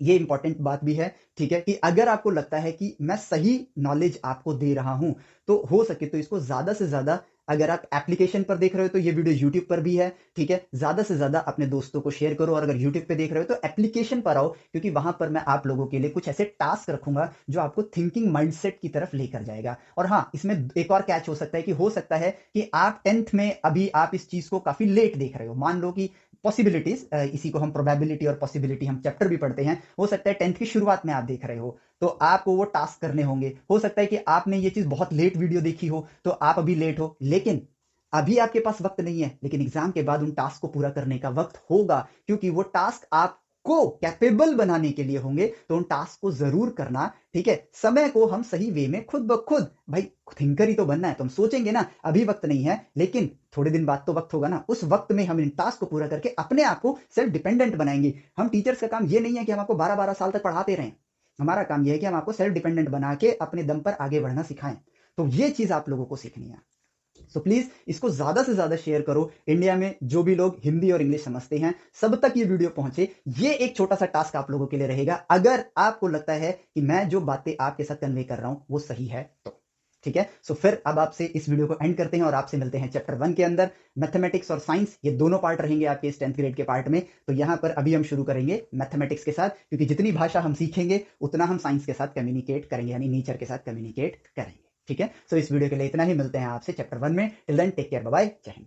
ये इंपॉर्टेंट बात भी है, ठीक है, कि अगर आपको लगता है कि मैं सही नॉलेज आपको दे रहा हूं, तो हो सके तो इसको ज्यादा से ज्यादा, अगर आप एप्लीकेशन पर देख रहे हो तो ये वीडियो यूट्यूब पर भी है, ठीक है, ज्यादा से ज्यादा अपने दोस्तों को शेयर करो। और अगर यूट्यूब पे देख रहे हो तो एप्लीकेशन पर आओ, क्योंकि वहां पर मैं आप लोगों के लिए कुछ ऐसे टास्क रखूंगा जो आपको थिंकिंग माइंडसेट की तरफ लेकर जाएगा। और हाँ, इसमें एक और कैच हो सकता है कि हो सकता है कि आप 10th में अभी आप इस चीज को काफी लेट देख रहे हो। मान लो कि पॉसिबिलिटीज, इसी को हम प्रोबेबिलिटी और पॉसिबिलिटी हम चैप्टर भी पढ़ते हैं, हो सकता है 10th की शुरुआत में आप देख रहे हो, तो आपको वो टास्क करने होंगे। हो सकता है कि आपने ये चीज बहुत लेट वीडियो देखी हो, तो आप अभी लेट हो, लेकिन अभी आपके पास वक्त नहीं है। लेकिन एग्जाम के बाद उन टास्क को पूरा करने का वक्त होगा, क्योंकि वो टास्क आपको कैपेबल बनाने के लिए होंगे। तो उन टास्क को जरूर करना, ठीक है। समय को हम सही वे में खुद ब खुद, भाई थिंकर ही तो बनना है, तो हम सोचेंगे ना अभी वक्त नहीं है, लेकिन थोड़े दिन बाद तो वक्त होगा ना। उस वक्त में हम इन टास्क को पूरा करके अपने आप को सेल्फ डिपेंडेंट बनाएंगे। हम टीचर्स का काम ये नहीं है कि हम आपको 12-12 साल तक पढ़ाते रहें। हमारा काम यह है कि हम आपको सेल्फ डिपेंडेंट बना के अपने दम पर आगे बढ़ना सिखाएं। तो ये चीज आप लोगों को सीखनी है। सो प्लीज इसको ज्यादा से ज्यादा शेयर करो। इंडिया में जो भी लोग हिंदी और इंग्लिश समझते हैं, सब तक ये वीडियो पहुंचे। ये एक छोटा सा टास्क आप लोगों के लिए रहेगा, अगर आपको लगता है कि मैं जो बातें आपके साथ कन्वे कर रहा हूं वो सही है तो, ठीक है। सो फिर अब आपसे इस वीडियो को एंड करते हैं और आपसे मिलते हैं चैप्टर 1 के अंदर। मैथमेटिक्स और साइंस ये दोनों पार्ट रहेंगे आपके इस 10th ग्रेड के पार्ट में। तो यहाँ पर अभी हम शुरू करेंगे मैथमेटिक्स के साथ, क्योंकि जितनी भाषा हम सीखेंगे उतना हम साइंस के साथ कम्युनिकेट करेंगे, यानी नेचर के साथ कम्युनिकेट करेंगे। ठीक है। सो इस वीडियो के लिए इतना ही, मिलते हैं आपसे चैप्टर 1 में। Till then take care, bye bye, जय हिंद।